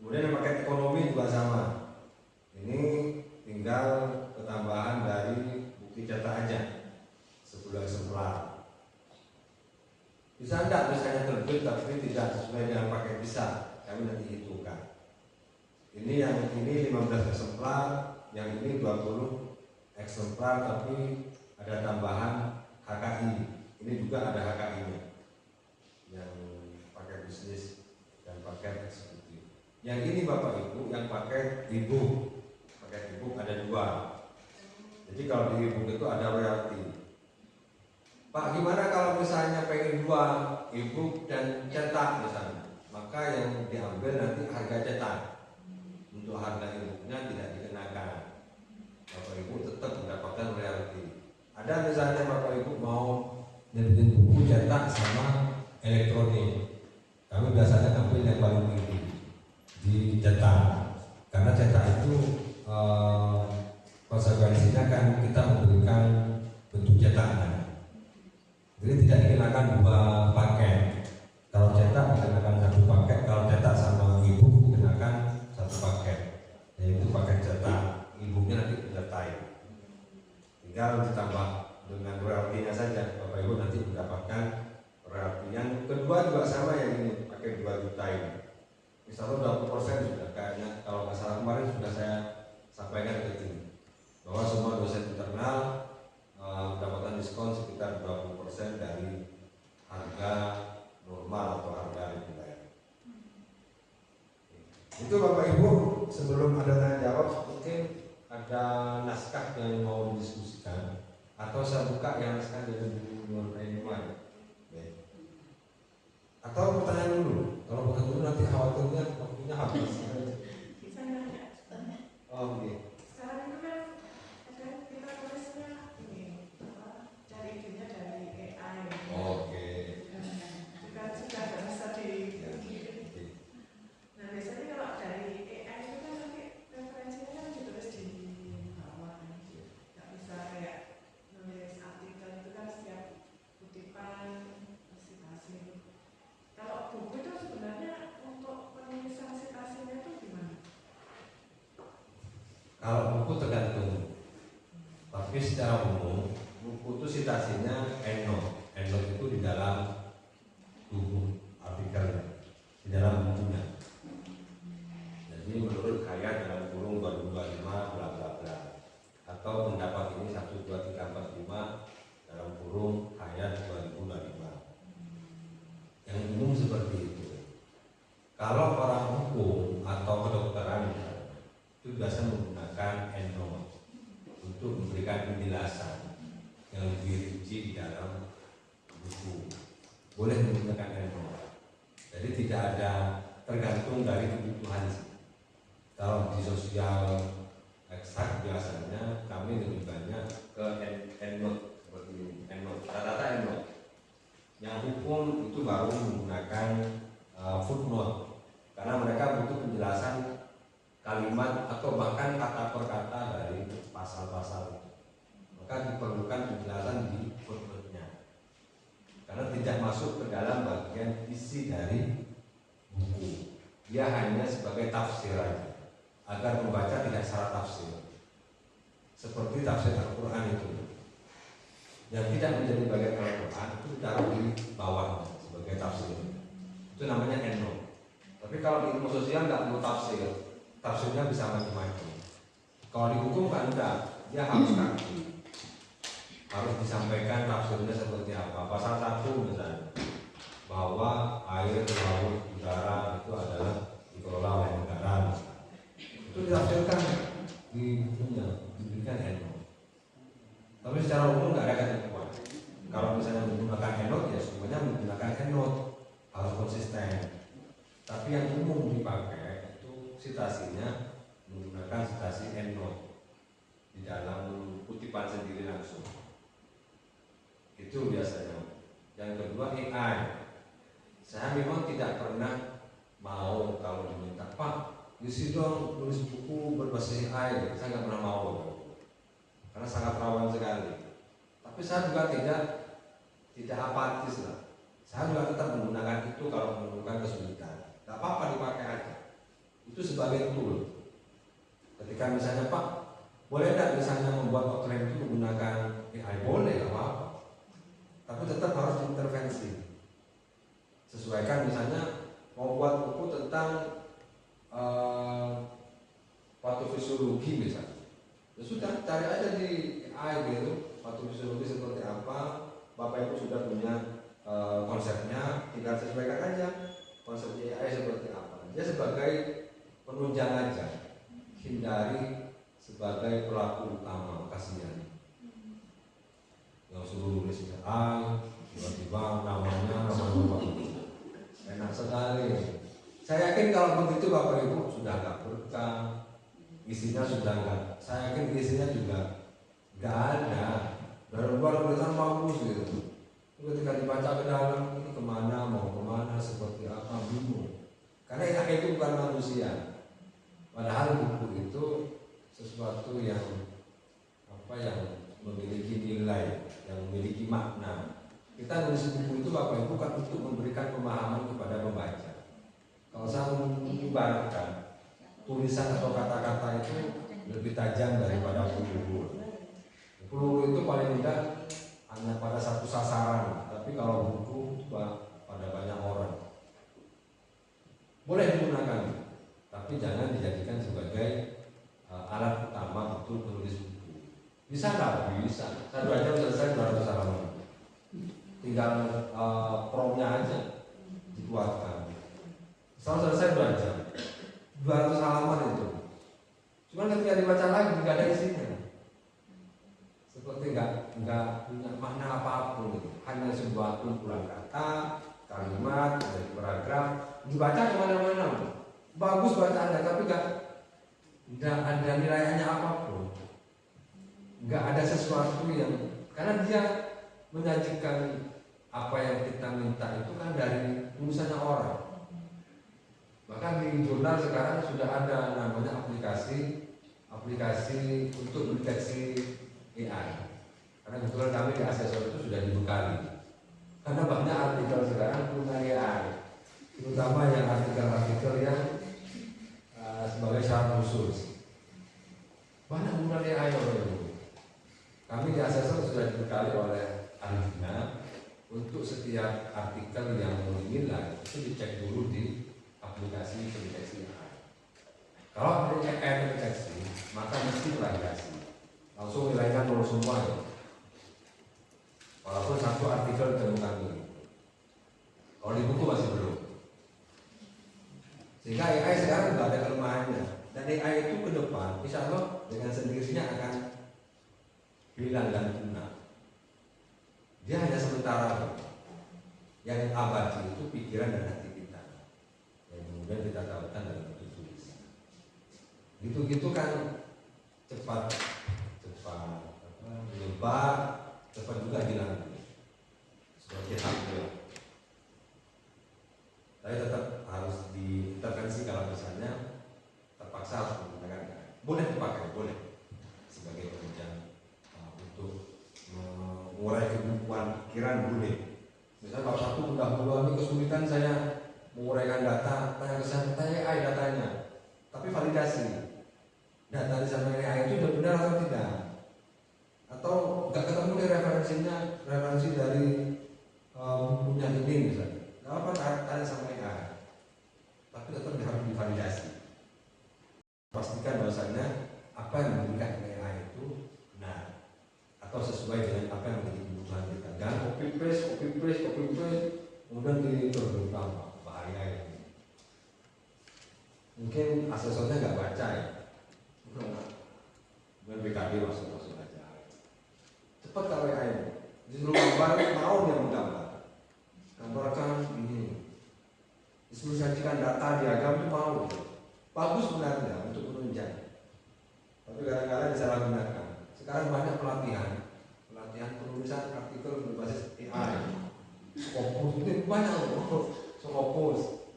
Kemudian yang paket ekonomi juga sama. Ini tinggal ketambahan dari bukti cetak aja 10 eksemplar. Bisa enggak misalnya terbit tapi tidak sesuai dengan paket, bisa. Kami nanti hitungkan. Ini yang ini 15 eksemplar, yang ini 20 eksemplar tapi ada tambahan HKI. Ini juga ada HKI-nya. Yang paket bisnis dan paket eksekutif. Yang ini Bapak Ibu yang paket e-book. Paket e-book ada 2. Jadi kalau di e-book itu ada royalti. Pak gimana kalau misalnya pengen 2 e-book dan cetak misalnya? Maka yang diambil nanti harga cetak. Untuk harga e-booknya tidak dikenakan. Bapak Ibu tetap mendapatkan royalti. Ada misalnya Bapak Ibu mau nerbitin buku cetak sama elektronik, kami biasanya ambil yang paling tinggi di cetak, karena cetak itu konsekuensinya kan kita memberikan bentuk cetaknya. Jadi tidak dikenakan 2 paket. Kalau cetak dikenakan 1 paket, kalau cetak sama ibu dikenakan 1 paket, yaitu paket cetak. Ibunya nanti menyertai. Tinggal ditambah dengan royaltinya saja. Bapak Ibu nanti mendapatkan royalti. Yang kedua juga sama yang ini, pakai 2 juta ini. Misalnya 20% sudah, kayaknya kalau nggak salah kemarin sudah saya sampaikan ke tim bahwa semua dosen internal mendapatkan diskon sekitar 20% dari harga normal atau harga reguler. Itu Bapak Ibu, sebelum ada tanya jawab mungkin ada naskah yang mau didiskusikan atau saya buka yang naskah dari buku Ainuan. Atau pertanyaan dulu. Kalau pertanyaan dulu nanti khawatirnya waktunya habis. Bisa nanya. Oh, oke. Sekarang itu kan ada kita tulisnya ini cari idenya dari AI. Oke. Bukan sudah ada bisa di. Nah biasanya kalau dari AI itu kan nanti referensinya kan ditulis di bawah. Nggak bisa kayak nulis artikel itu kan setiap kutipan citasi. Kalau buku itu sebenarnya untuk penulisan citasinya itu gimana? Kalau buku tergantung. Tapi secara umum buku itu citasinya endnote. Endnote itu di dalam tubuh artikelnya, di dalam bukunya. Jadi menurut Hayat dalam kurung 2025 bla bla bla. Atau pendapat ini 1 2 3 4 5 dalam kurung Hayat 2025. Yang umum seperti itu. Kalau orang hukum atau kedokteran itu biasa menggunakan endnote untuk memberikan penjelasan yang lebih rinci di dalam buku. Boleh menggunakan endnote. Jadi tidak ada, tergantung dari kebutuhan. Kalau di sosial eksak biasanya kami lebih banyak ke endnote seperti ini. Endnote, rata-rata endnote. Yang hukum itu baru menggunakan footnote karena mereka butuh penjelasan kalimat atau bahkan kata per kata dari pasal-pasal itu. Maka diperlukan penjelasan di footnote-nya karena tidak masuk ke dalam bagian isi dari buku. Dia hanya sebagai tafsir saja agar membaca tidak salah tafsir. Seperti tafsir Al-Quran itu yang tidak menjadi bagian Al-Quran itu ditaruh di bawah sebagai tafsir. Itu namanya endnote. Tapi kalau di ilmu sosial nggak perlu tafsir, tafsirnya bisa macam-macam. Kalau di hukum kan enggak, dia harus kaki, harus disampaikan tafsirnya seperti apa. Pasal 1 misalnya bahwa air, laut, udara itu adalah dikelola oleh negara. Itu ditafsirkan di bukunya, diberikan endnote. Tapi secara umum nggak ada ketentuan. Kalau misalnya menggunakan endnote ya semuanya menggunakan endnote, harus konsisten. Tapi yang umum dipakai itu citasinya menggunakan citasi endnote di dalam kutipan sendiri langsung. Itu biasanya. Yang kedua AI. Saya memang tidak pernah mau kalau diminta Pak, isi dong tulis buku berbasis AI. Saya nggak pernah mau. Karena sangat rawan sekali. Tapi saya juga tidak apatis lah. Saya juga tetap menggunakan itu kalau menemukan kesulitan. Gak apa-apa dipakai aja. Itu sebagai tool. Ketika misalnya Pak, boleh tidak misalnya membuat outline itu menggunakan AI? Boleh, gak apa-apa. Tapi tetap harus diintervensi. Sesuaikan misalnya mau buat buku tentang patofisiologi misalnya. Ya sudah, cari aja di AI gitu, patofisiologi seperti apa. Bapak Ibu sudah punya konsepnya, tinggal sesuaikan aja konsepnya AI seperti apa. Dia sebagai penunjang aja, hindari sebagai pelaku utama, kasihan. Yang suruh nulis AI, tiba-tiba namanya nama Bapak Ibu, enak sekali. Saya yakin kalau begitu Bapak Ibu sudah agak berkah. Isinya sudah enggak, saya yakin isinya juga enggak ada. Dari luar kelihatan bagus gitu. Ketika dibaca ke dalam, ini kemana, mau kemana, seperti apa, bingung. Karena AI itu bukan manusia. Padahal buku itu sesuatu yang memiliki nilai, yang memiliki makna. Kita nulis buku itu Bapak Ibu kan untuk memberikan pemahaman kepada pembaca. Kalau saya mengibaratkan tulisan atau kata-kata itu lebih tajam daripada peluru. Peluru itu paling mudah hanya pada satu sasaran, tapi kalau buku itu pada banyak orang. Boleh digunakan, tapi jangan dijadikan sebagai alat utama untuk menulis buku. Bisa nggak? Bisa. Saya 2 jam selesai 200 halaman. Tinggal promnya aja dibuatkan. Setelah selesai 2 jam, 200 halaman itu. Cuma ketika dibaca lagi nggak ada isinya. Seperti nggak punya makna apapun, gitu. Hanya sebuah kumpulan kata, kalimat, dari paragraf, dibaca kemana-mana. Bagus bacaannya, tapi nggak ada nilainya apapun. Nggak ada sesuatu yang, karena dia menyajikan apa yang kita minta itu kan dari tulisannya orang. Bahkan di jurnal sekarang sudah ada namanya aplikasi untuk mendeteksi AI. Karena kebetulan kami di asesor itu sudah dibekali. Karena banyak artikel sekarang mengenai AI, terutama yang artikel-artikel yang sebagai syarat khusus. Banyak mengenai AI itu. Kami di asesor sudah dibekali oleh ahlinya untuk setiap artikel yang menilai itu dicek dulu di aplikasi pendeteksi AI. Kalau AI terdeteksi, maka mesti validasi. Langsung nilainya 0 semua ya. Walaupun satu artikel ditemukan dulu. Kalau di buku masih belum. Sehingga AI sekarang tidak ada kelemahannya. Dan AI itu ke depan, insya Allah dengan sendirinya akan hilang dan punah. Dia hanya sementara. Yang abadi itu pikiran dan hati kita. Yang kemudian kita tahukan dalam bentuk tulisan. Gitu-gitu kan cepat menyebar, cepat juga hilang. Seperti HP. Tapi tetap harus diintervensi kalau misalnya terpaksa harus menggunakan. Boleh dipakai, boleh sebagai pekerjaan untuk mengurai kebuntuan pikiran boleh. Misalnya kalau satu mudah-mudahan ini kesulitan saya menguraikan data, tanya AI datanya, tapi validasi data di sana AI itu sudah benar atau tidak, atau nggak ketemu nih referensi dari bukunya ini misalnya, nggak apa tanya sama AI, tapi tetap harus divalidasi, pastikan bahwasannya apa yang diberikan AI itu benar atau sesuai dengan apa yang menjadi kebutuhan kita. Jangan copy paste, kemudian diterjemahkan, bahaya ini. Mungkin asesornya nggak baca ya, kemudian BKD masuk aja. Cepat kalau AI disuruh gambar, mau dia menggambar, gambarkan ini, disuruh sajikan data diagram itu mau, bagus sebenarnya untuk menunjang, tapi kadang-kadang disalahgunakan. Sekarang banyak pelatihan penulisan artikel berbasis AI. Scopus itu banyak loh. Scopus.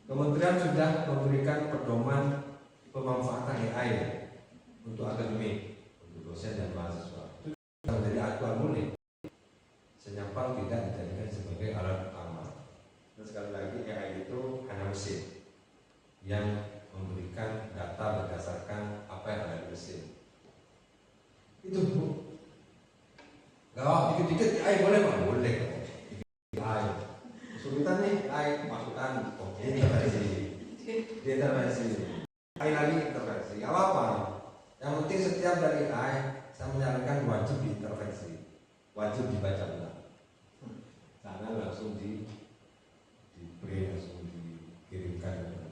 Kementerian sudah memberikan pedoman pemanfaatan AI untuk akademik, untuk dosen dan mahasiswa. Itu sudah menjadi aturan mulai. Senyapal tidak dijadikan sebagai alat utama. Dan sekali lagi AI itu hanya mesin yang memberikan data berdasarkan apa yang ada di mesin. Itu Bu. Kalau dikit-dikit AI boleh Pak? Boleh. AI. Kesulitan nih AI masukkan intervensi. AI lagi intervensi. Gak apa-apa. Yang penting setiap dari AI saya menyarankan wajib diintervensi, wajib dibaca ulang. Jangan langsung di print, langsung dikirimkan.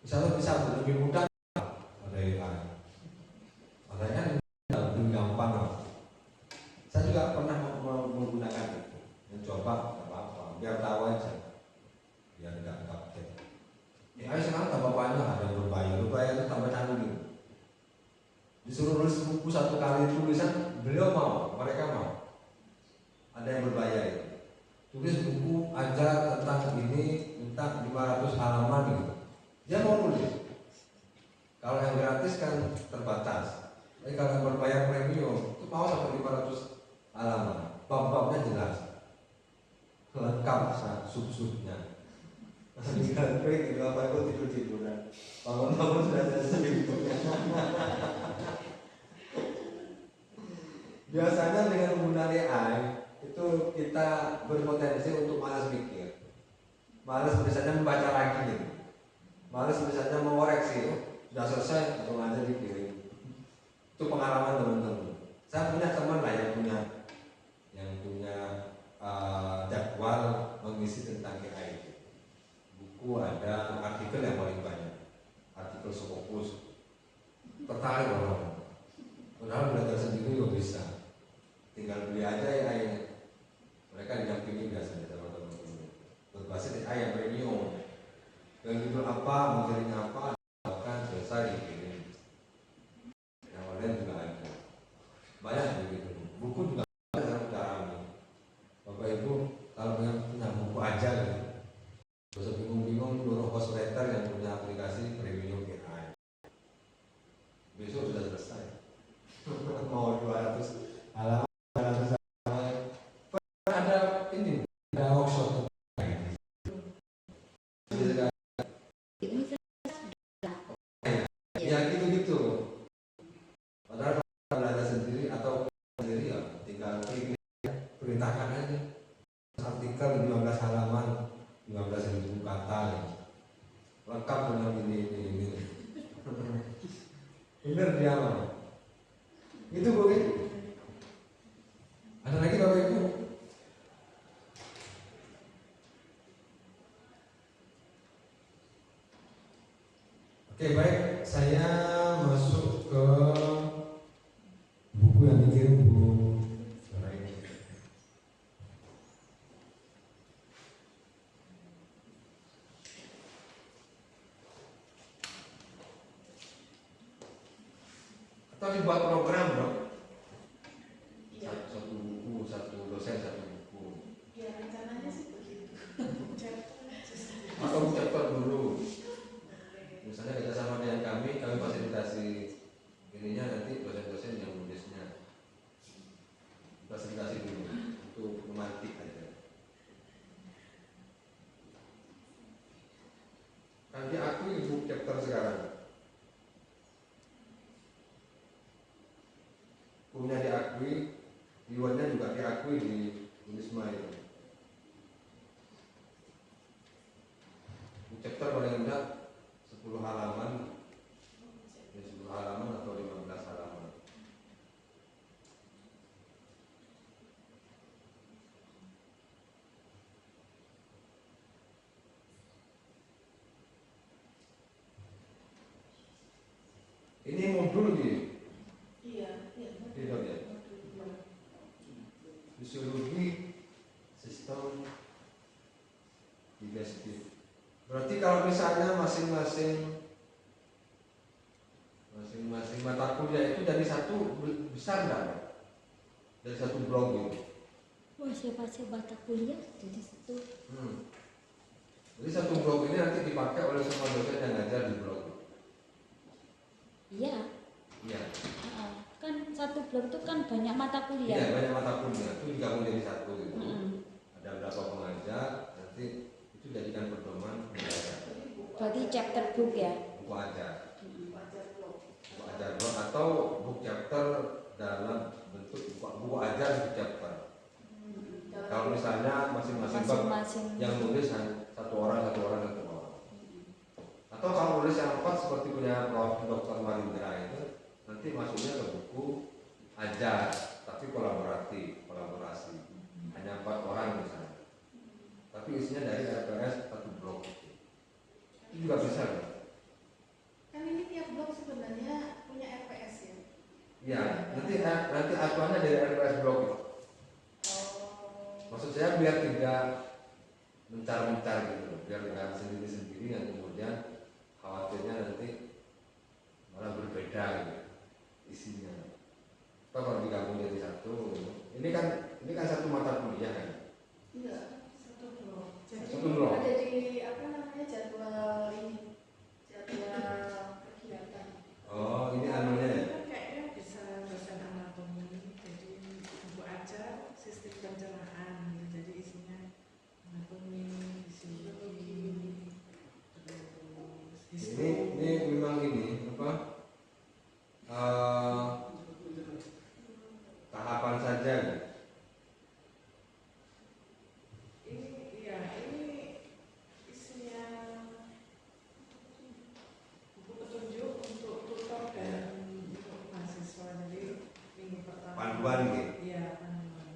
Misalnya bisa lebih mudah pada AI. Makanya lebih gampang. Saya juga pernah menggunakan itu, mencoba apa-apa, biar tahu aja, biar tidak kaget. AI sekarang tambah banyak, ada yang berbahaya itu tambah canggih. Disuruh nulis buku 1 kali tulisan, beliau mau, mereka mau. Ada yang berbahaya itu. Tulis buku aja tentang ini, minta 500 halaman gitu. Dia mau nulis. Kalau yang gratis kan terbatas. Tapi kalau yang berbayar premium itu mau sampai 500 halaman. Bab-babnya jelas. lengkap sub-subnya. Tinggal klik itu apa itu tidur-tiduran. Bangun-bangun sudah selesai bukunya. Biasanya dengan menggunakan AI itu kita berpotensi untuk malas mikir, malas misalnya membaca lagi gitu, malas misalnya mengoreksi, sudah selesai atau aja dikirim. Itu pengalaman teman-teman. Saya punya teman lah yang punya jadwal mengisi tentang AI. Buku ada, artikel yang paling banyak, artikel Scopus, tertarik orang. Padahal belajar sendiri juga bisa. Tinggal beli aja AI-nya. Mereka didampingi biasanya sama teman-teman. Berbasis AI yang premium. Yang judul apa, materinya apa, bahkan selesai dikirim. Yang lain juga ada. Banyak begitu. Buku juga ada cara rame. Bapak Ibu kalau punya buku aja gitu. Terus bingung-bingung suruh host letter yang punya aplikasi premium AI. Besok sudah selesai. Mau 200 halaman. Ada ini, ada workshop ya gitu-gitu. Padahal kalau belajar sendiri atau sendiri ya tinggal klik perintahkan aja. Artikel 15 halaman, 15.000 kata ya. Lengkap dengan ini. Bener dia mah. Itu boleh. Ada lagi Bapak Ibu? Oke baik, saya masuk ke buku yang dikirim Bu Raini. Atau dibuat program dong? Satu buku, satu dosen, satu buku. Ya rencananya sih begitu. Atau chapter dulu. Misalnya kita sama dengan kami fasilitasi ininya nanti dosen-dosen yang nulisnya fasilitasi dulu untuk memantik aja. Nanti aku ibu chapter sekarang punya diakui, diwannya juga diakui di Unisma itu. Chapter paling rendah 10 halaman, ya 10 halaman atau 15 halaman. Ini modul gitu. Iya. Tidak ya. Fisiologi sistem digestif. Berarti kalau misalnya masing-masing mata kuliah itu dari satu besar enggak? Dari satu blok gitu. Wah, siapa mata kuliah jadi situ. Jadi satu blok ini nanti dipakai oleh semua dosen yang ngajar di blok. Iya. Iya. Kan satu blok itu kan banyak mata kuliah. Iya, banyak mata kuliah itu digabung jadi satu gitu. Ada berapa pengajar, nanti itu jadikan pedoman belajar. Berarti chapter book ya? Buku ajar. Buku ajar blok atau book chapter dalam bentuk buku ajar di chapter. Kalau misalnya masing-masing bab yang nulis satu orang. Atau kalau nulis yang 4 seperti punya Prof. Dr. Marindra itu nanti masuknya ke buku ajar tapi kolaborasi hanya 4 orang misalnya. Tapi isinya dari RPS satu blok. Itu juga bisa loh. Kan ini tiap blok sebenarnya punya RPS ya? Iya, nanti acuannya dari RPS blok itu. Maksud saya biar tidak mencar-mencar gitu, biar tidak sendiri-sendiri yang kemudian khawatirnya nanti malah berbeda gitu isinya. Atau kalau digabung jadi satu, ini kan satu mata kuliah kan? Enggak, satu blok. Jadi Satu blok. ada di jadwal kegiatan. Oh, ini anunya ya? Kayaknya bisa dosen anatomi, jadi buku ajar sistem pencernaan, jadi isinya saja nih. Ini isinya buku petunjuk untuk tutor dan untuk mahasiswa. Jadi minggu pertama. Panduan gitu. Iya, panduan.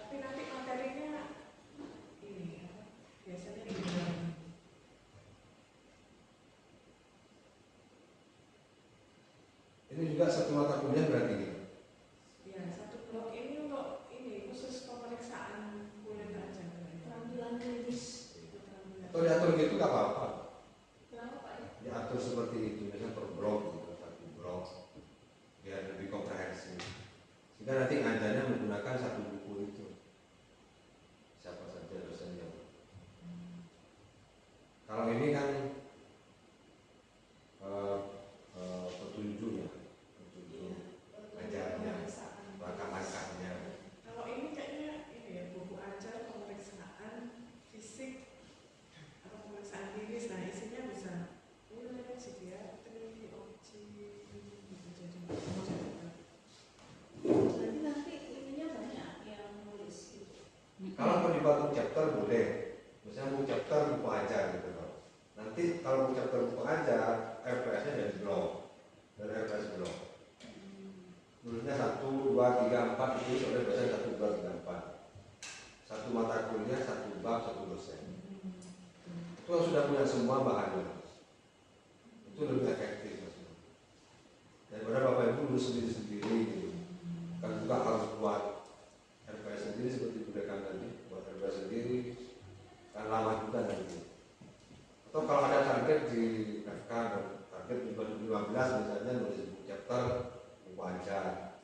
Tapi nanti materinya ini apa? Biasanya di dalam. Ini juga satu mata kuliah berarti gitu. Ya, satu blok ini untuk ini khusus pemeriksaan kulit aja. Penampilan klinis. Atau diatur gitu nggak apa-apa. Kenapa Pak ya? Diatur seperti itu, misalnya per blok gitu, satu blok biar lebih komprehensif. Sehingga nanti ngajarnya menggunakan satu buku itu. Siapa saja dosennya. Kalau ini kan petunjuknya, petunjuk ajarnya, langkah-langkahnya. Kalau ini kayaknya ini ya buku ajar pemeriksaan fisik atau pemeriksaan klinis. Nah isinya bisa psikiatri, opsi, Berarti nanti ininya banyak yang nulis gitu. Kalau mau dibuat chapter boleh, misalnya buku chapter buku ajar gitu loh. Nanti kalau buku chapter buku ajar, RPS-nya dari blog, dari RPS blog. Nulisnya 1, 2, 3, 4 itu oleh dosen 1, 2, 3, 4. Satu mata kuliah, satu bab, satu dosen. Itu yang sudah punya semua bahannya. Itu lebih efektif maksudnya. Daripada Bapak Ibu nulis sendiri-sendiri gitu. Kan juga harus buat RPS sendiri seperti Bu Dekan tadi, buat RPS sendiri kan lama juga nanti. Atau kalau ada target di FK dan target di 2015 misalnya nulis buku chapter buku ajar,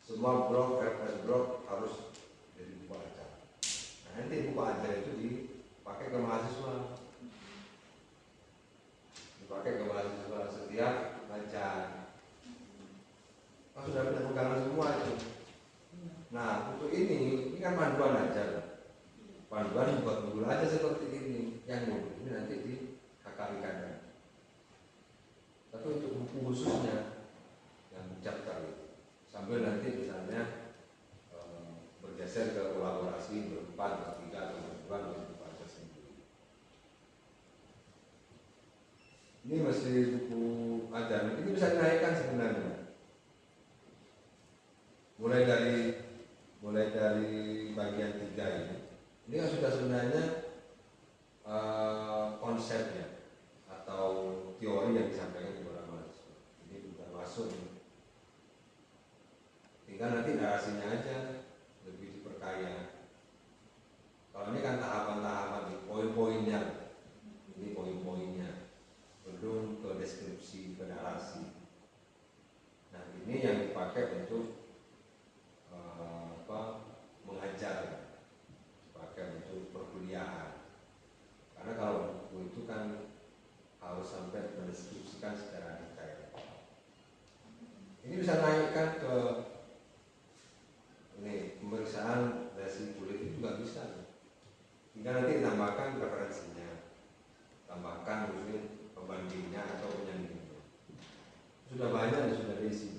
semua blog RPS blog harus jadi buku ajar. Nah nanti buku ajar itu dipakai ke mahasiswa, setiap ajar. Kan sudah punya pegangan semua itu. Nah untuk ini kan panduan aja. Panduan buat modul aja seperti ini. Yang modul ini nanti di KKI-kan. Tapi untuk buku khususnya yang chapter itu, sambil nanti misalnya bergeser ke kolaborasi berempat, bertiga, atau berdua dengan buku aja sendiri. Ini masih buku ajar. Ini bisa dinaikkan sebenarnya. Mulai dari bagian 3 ini. Ini kan sudah sebenarnya konsepnya atau teori yang disampaikan kepada mahasiswa. Ini sudah masuk. Tinggal nanti narasinya aja lebih diperkaya. Kalau ini kan tahapan-tahapan, poin-poinnya. Ini poin-poinnya. Belum ke deskripsi, ke narasi. Nah ini yang dipakai untuk mengajar, dipakai untuk perkuliahan. Karena kalau buku itu kan harus sampai mendeskripsikan secara detail. Ini bisa naikkan ke ini pemeriksaan resi kulit itu juga bisa. Tinggal nanti ditambahkan referensinya, tambahkan mungkin pembandingnya atau penyandingnya. Sudah banyak yang sudah diisi.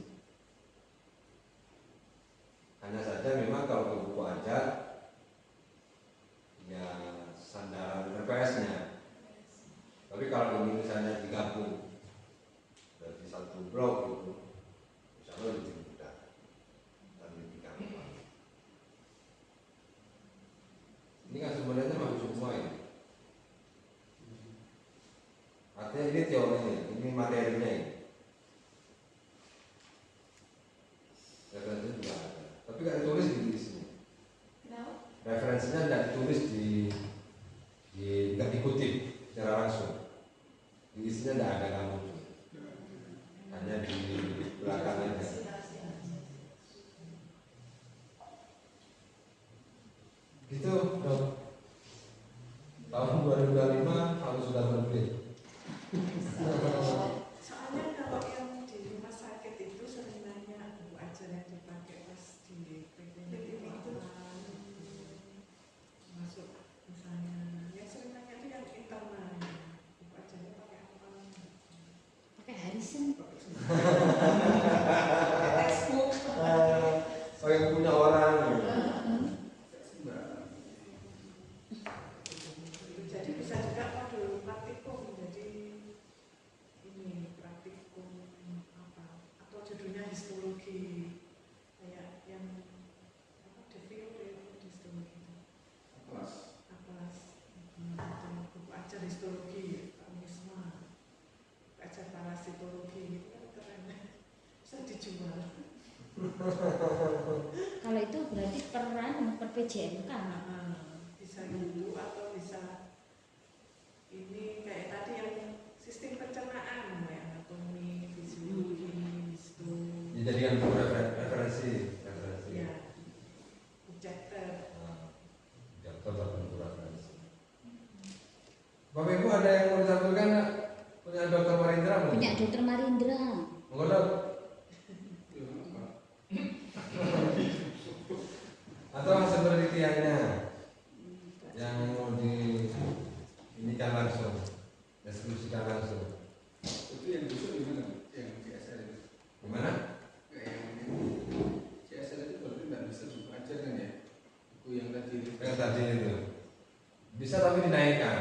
Hanya saja memang kalau ke buku ajar ya sandaran RPS-nya. Tapi kalau ini misalnya digabung dari satu blok itu, insya Allah lebih mudah dan lebih gampang. Ini kan sebenarnya masuk semua ini. Artinya ini teorinya, ini materinya ini. Referensinya juga ada. Tapi nggak ditulis di sini. Referensinya tidak ditulis nggak dikutip secara langsung. Di isinya tidak ada kamu, hanya di belakangnya. Gitu, dok. Tahun 2025 harus sudah terbit. Soalnya kalau yang di rumah sakit itu sering nanya buku ajar yang dipakai pas di PPD itu masuk misalnya yang sering nanya itu yang internal buku ajarnya pakai apa? Pakai Harrison. Textbook. PJMK. Bisa gitu atau bisa ini kayak tadi yang sistem pencernaan kayak anatomi, fisiologi, histo, Dijadikan buku referensi. ya, chapter. Dokter tertentu referensi. Bapak Ibu ada yang mau ditampilkan nggak? Punya Dokter Marindra mungkin? Punya Dokter Marindra. Monggo dok. Atau hasil penelitiannya yang mau di ini kan langsung, deskripsikan langsung. Itu yang besok di mana? Yang CSR itu. Gimana? Kayak yang CSR itu berarti nggak bisa buku ajar kan ya? Buku yang tadi itu. Yang tadi itu bisa tapi dinaikkan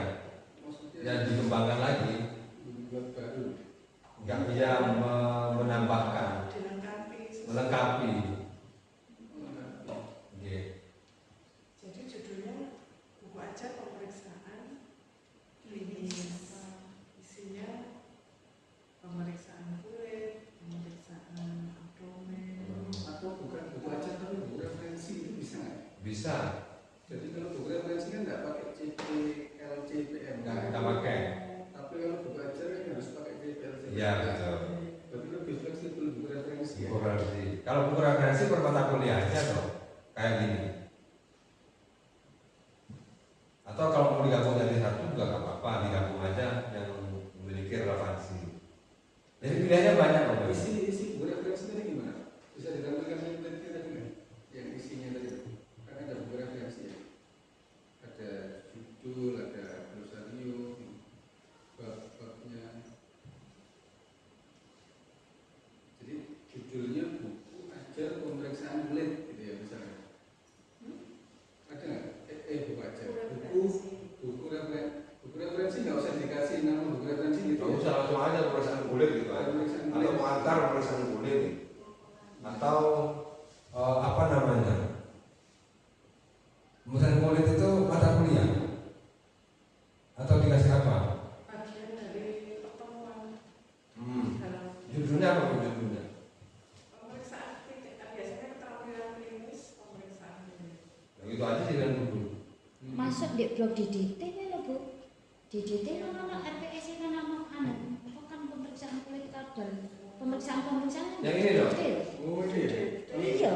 Maksudnya dan dikembangkan lagi, buat baru. nggak bisa menambahkan, melengkapi. Oke. Jadi judulnya buku ajar pemeriksaan klinis. Isinya pemeriksaan kulit, pemeriksaan abdomen. Atau bukan buku ajar tapi buku referensi itu bisa nggak? Bisa, Jadi kalau buku referensi kan nggak pakai CPLCPM. nggak pakai. Tapi kalau buku ajar kan harus pakai CPLCPM. Iya betul. Berarti lebih fleksibel buku referensi ya. Buku referensi. Kalau buku referensi per mata kuliahnya tuh kayak gini. Atau kalau mau digabung jadi satu juga nggak apa-apa, digabung aja yang memiliki relevansi. Jadi pilihannya banyak loh. Pak. Isi buku referensi tadi gimana? Bisa ditampilkan yang tadi nggak? Yang isinya tadi. Kan ada buku referensi ya. Ada judul, ada glosario, bab-babnya. Jadi judulnya buku ajar pemeriksaan kulit gitu ya misalnya. Ada nggak? Buku ajar. Buku referensi nggak usah dikasih nama buku referensi gitu. Nggak usah langsung aja pemeriksaan kulit gitu aja. Pemeriksaan kulit. Atau pengantar pemeriksaan kulit. Atau apa namanya? Pemeriksaan kulit itu mata kuliah. Atau dikasih apa? Bagian dari pertemuan dalam Judulnya apa Bu, judulnya? pemeriksaan klinik. Biasanya keterampilan klinis pemeriksaan klinis. Yang itu aja sih kan dulu. Masuk di blog DDT ya Bu. DDT kan anak RPS kan anak apa kan pemeriksaan kulit kadal. Pemeriksaan Yang ini dong? Oh iya. Iya.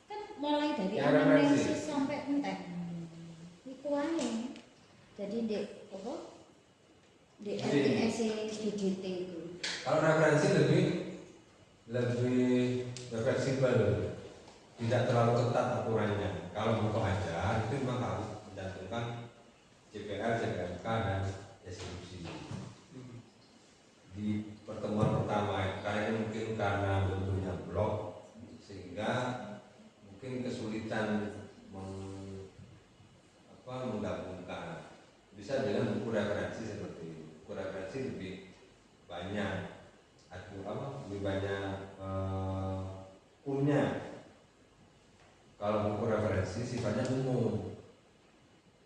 Kan mulai dari Yang referensi. anamnesis sampai entek. Iku ae. Jadi di apa? Di RPS DDT itu. Kalau referensi lebih fleksibel, tidak terlalu ketat aturannya. Kalau buku ajar itu memang harus mencantumkan CPL, CPMK dan deskripsi. Di pertemuan pertama karena mungkin karena bentuknya blog sehingga mungkin kesulitan menggabungkan. Bisa dengan buku referensi seperti ini. Buku referensi lebih banyak lebih banyak punya. Kalau buku referensi sifatnya umum.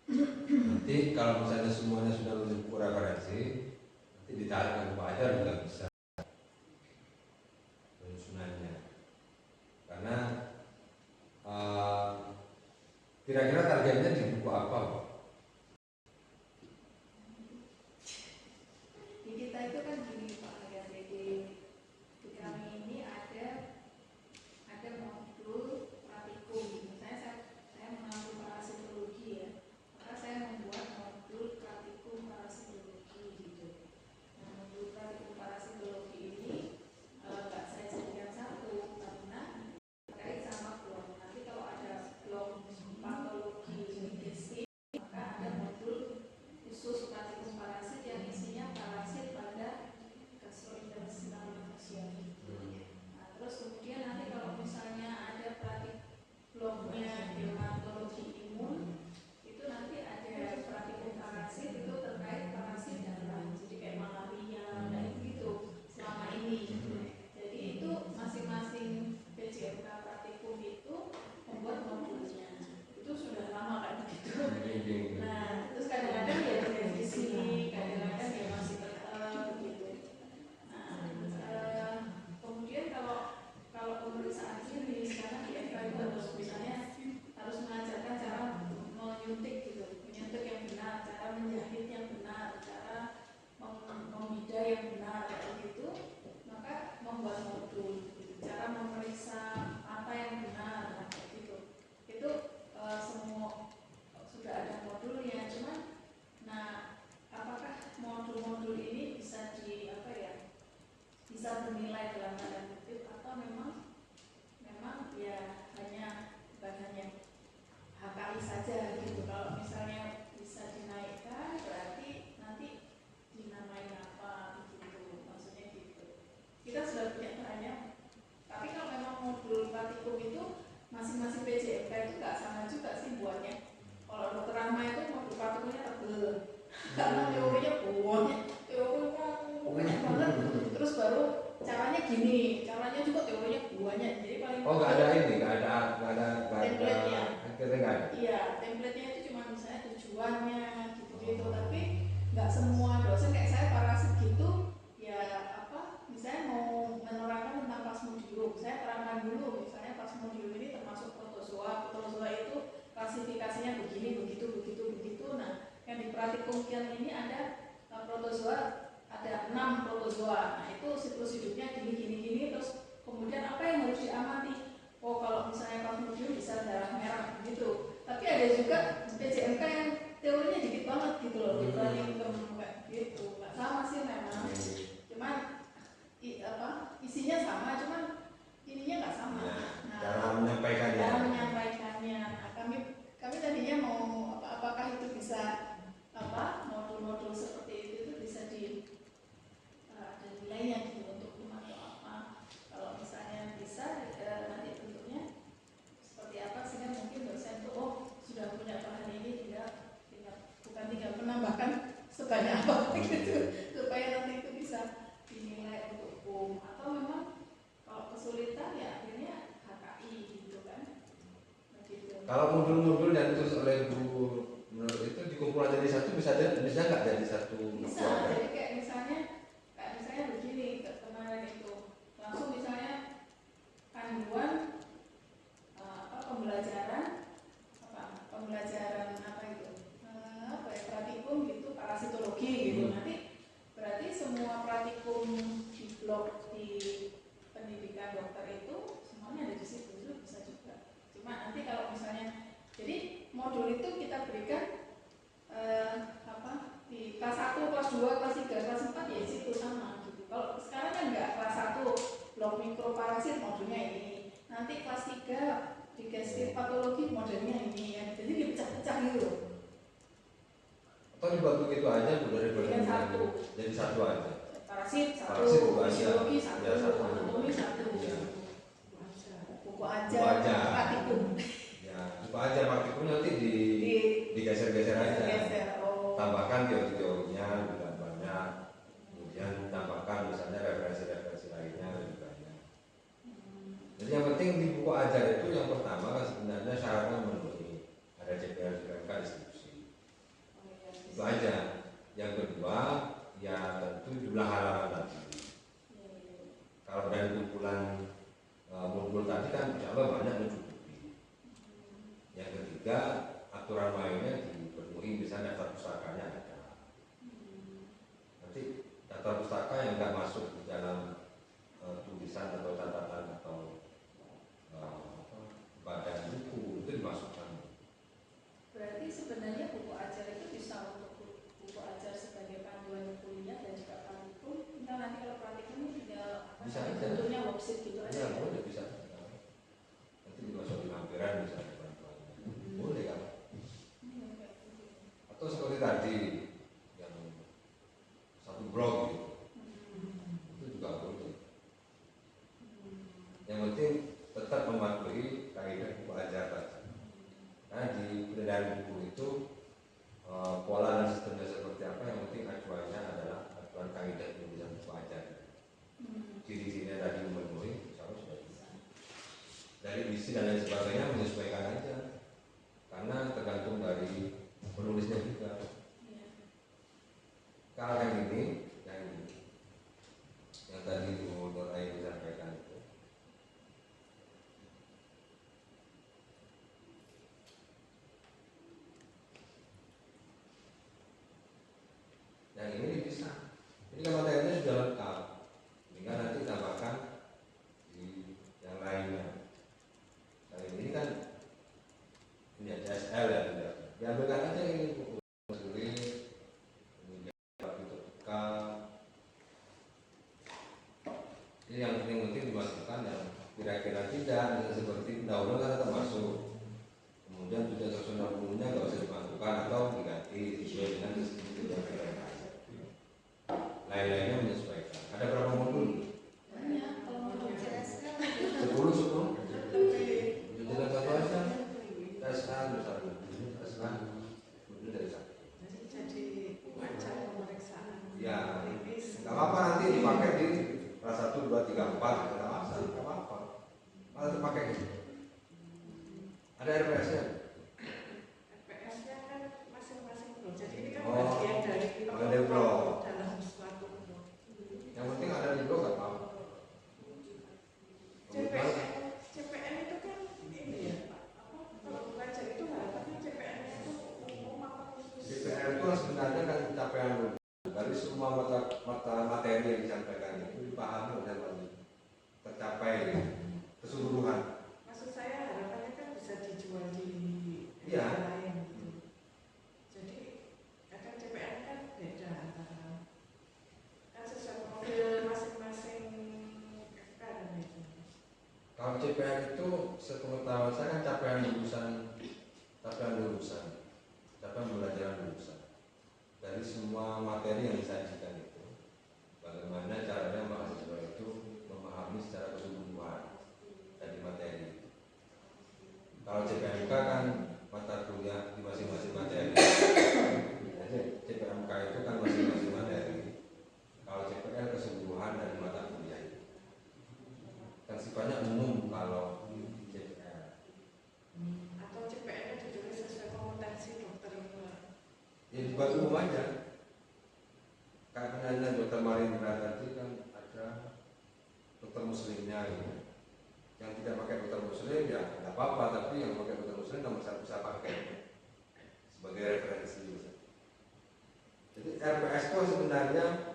Nanti kalau misalnya semuanya sudah menjadi buku referensi, nanti ditarik ke buku ajar juga bisa penyusunannya. Karena kira-kira targetnya di buku apa, Pak? Di kita itu kan gini Pak, ya, jadi di kami ini ada modul praktikum. Misalnya saya mengambil parasitologi ya, maka saya membuat modul praktikum parasitologi gitu. Nah, modul praktikum parasitologi ini nggak saya jadikan satu karena terkait sama blog. Nanti kalau ada blog patologi medis, maka ada modul khusus praktikum parasit yang isinya parasit pada gastrointestinal infection. Nah, terus kemudian nanti kalau misalnya ada praktik blognya dermatologi imun, itu nanti ada praktikum parasit itu terkait parasit dalam, jadi kayak malaria dan itu selama ini. Jadi itu masing-masing PJMK praktikum itu membuat modulnya. Itu sudah lama kan begitu. Nah, terus kadang-kadang ya direvisi, kadang-kadang ya masih tetap begitu. Nah, kemudian kalau pemeriksaan ini sekarang di FK itu harus misalnya harus karena teorinya banyak banget. Terus baru caranya gini, caranya juga teorinya banyak. Jadi paling Oh, nggak ada ini, nggak ada template-nya. akhirnya nggak ada. Iya, template-nya itu cuma misalnya tujuannya gitu-gitu, tapi nggak semua dosen kayak saya parasit gitu ya apa misalnya mau menerangkan tentang plasmodium, saya terangkan dulu misalnya plasmodium ini termasuk protozoa itu klasifikasinya begini begitu. Nah, yang di praktikum ini ada protozoa, ada 6 protozoa. Nah, itu siklus hidupnya gini terus kemudian apa yang harus diamati. Oh, kalau misalnya plasmodium bisa darah merah gitu. Tapi ada juga PJMK yang teorinya dikit banget gitu loh, dibanding kayak gitu. Nggak sama sih memang. Cuman isinya sama, cuman ininya nggak sama. Nah, Cara menyampaikannya. Nah, kami tadinya mau apakah itu bisa modul-modul seperti itu bisa ada nilainya gitu untuk atau apa. Kalau misalnya bisa nanti bentuknya seperti apa sehingga mungkin dosen itu sudah punya bahan ini tinggal menambahkan sebanyak apa gitu supaya nanti itu bisa dinilai untuk atau memang kalau kesulitan ya akhirnya HKI gitu kan. Begitu. Kalau modul-modul yang ditulis oleh Bu menurut itu dikumpulkan jadi satu bisa nggak jadi satu? Bisa, jadi kayak misalnya begini kemarin itu langsung misalnya panduan pembelajaran praktikum gitu parasitologi gitu. Nanti berarti semua praktikum di blok di pendidikan dokter itu semuanya ada di situ itu bisa juga. Cuma nanti kalau misalnya jadi modul itu kita berikan di kelas 1, kelas 2, kelas 3, kelas 4 ya situ sama gitu. Kalau sekarang kan enggak kelas 1 blok mikroparasit modulnya ini. Nanti kelas 3 digestif patologi modelnya ini ya. Jadi dipecah-pecah gitu. Atau dibuat begitu aja dari satu. Jadi satu aja. Parasit satu, Parasit dua aja. fisiologi satu, Ya, satu. anatomi satu. Ya. Buku aja, Buku aja. praktikum. Ya, buku aja praktikum nanti digeser-geser aja. Geser. Tambahkan teori-teorinya juga banyak. Kemudian tambahkan misalnya referensi-referensi lainnya lebih banyak. Jadi yang penting di buku ajar itu yang pertama kan sebenarnya syaratnya memenuhi ada JPL JPK distribusi. Itu aja. Yang kedua ya tentu jumlah halaman tadi. Kalau dari kumpulan modul tadi kan insya Allah banyak mencukupi. Yang ketiga aturan mainnya dipenuhi, misalnya daftar pustakanya ada. Nanti daftar pustaka yang nggak masuk di dalam tulisan atau catatan atau badan buku itu dimasukkan. Berarti sebenarnya buku ajar itu bisa untuk buku ajar sebagai panduan kuliah dan juga praktikum. Kita nanti kalau praktikum tinggal Bisa aja. bentuknya worksheet gitu aja. Ya boleh bisa. Nanti dimasuk di lampiran misalnya bantuannya. Boleh kan? Atau seperti tadi yang satu blog gitu. Itu juga boleh. Yang penting tetap mematuhi kaidah buku ajar tadi. Karena di peredaran buku itu pola dan sistemnya seperti apa, yang penting acuannya adalah acuan kaidah penulisan buku ajar. Ciri-cirinya tadi memenuhi, insya Allah sudah bisa. Dari isi dan lain sebagainya menyesuaikan aja, karena tergantung dari penulisnya juga. Kalau yang ini, yang tadi Bu Nur Aini sampaikan itu, yang ini bisa. Ini kan materinya sudah lengkap, tinggal nanti tambahkan di yang lainnya. Nah ini kan ini ada SL ya, tidak. Diambilkan aja ini buku sulit, kemudian terbuka. Ini yang penting dimasukkan yang kira-kira tidak, seperti pendahuluan kan tetap masuk. Kemudian sudah susunan umumnya nggak usah dimasukkan atau diganti sesuai dengan deskripsi yang kira-kira. Lain-lainnya menyesuaikan. Ada berapa modul? Banyak. Kalau modul CSK 10. Jalan satu aja. SK misalnya. SK modul dari satu. Jadi Ada RPS-nya. RPS-nya kan masing-masing blok. Jadi ini kan Oh, bagian dari ada blok. dalam suatu blok. Yang penting ada di blok nggak apa-apa. CPN itu kan ini ya, apa kalau belajar itu harapannya CPN-nya itu umum apa khusus? CPR itu sebenarnya kan capaian dari semua mata materi yang disampaikan itu dipahami oleh wali, tercapai keseluruhan. Maksud saya harapannya kan bisa dijual di Iya. negara lain gitu. Jadi kadang CPN kan beda antara kan sesuai profil masing-masing FK dan itu. Kalau CPR itu sepengetahuan saya kan capaian lulusan pembelajaran lulusan dari semua materi yang disajikan itu. Bagaimana caranya mahasiswa itu memahami secara keseluruhan dari materi itu. Kalau CPMK kan mata kuliah di masing-masing materi. Jadi CPMK itu kan masing-masing materi. Kalau CPL keseluruhan dari mata kuliah itu. Kan sifatnya umum kalau CPL. Atau CPN-nya ditulis sesuai kompetensi dokter itu. Ya dibuat umum aja. Karena dokter Marindra tadi kan ada dokter muslimnya gitu. Yang tidak pakai dokter muslim ya tidak apa-apa, tapi yang pakai dokter muslim kan bisa pakai sebagai referensi. Jadi RPS itu sebenarnya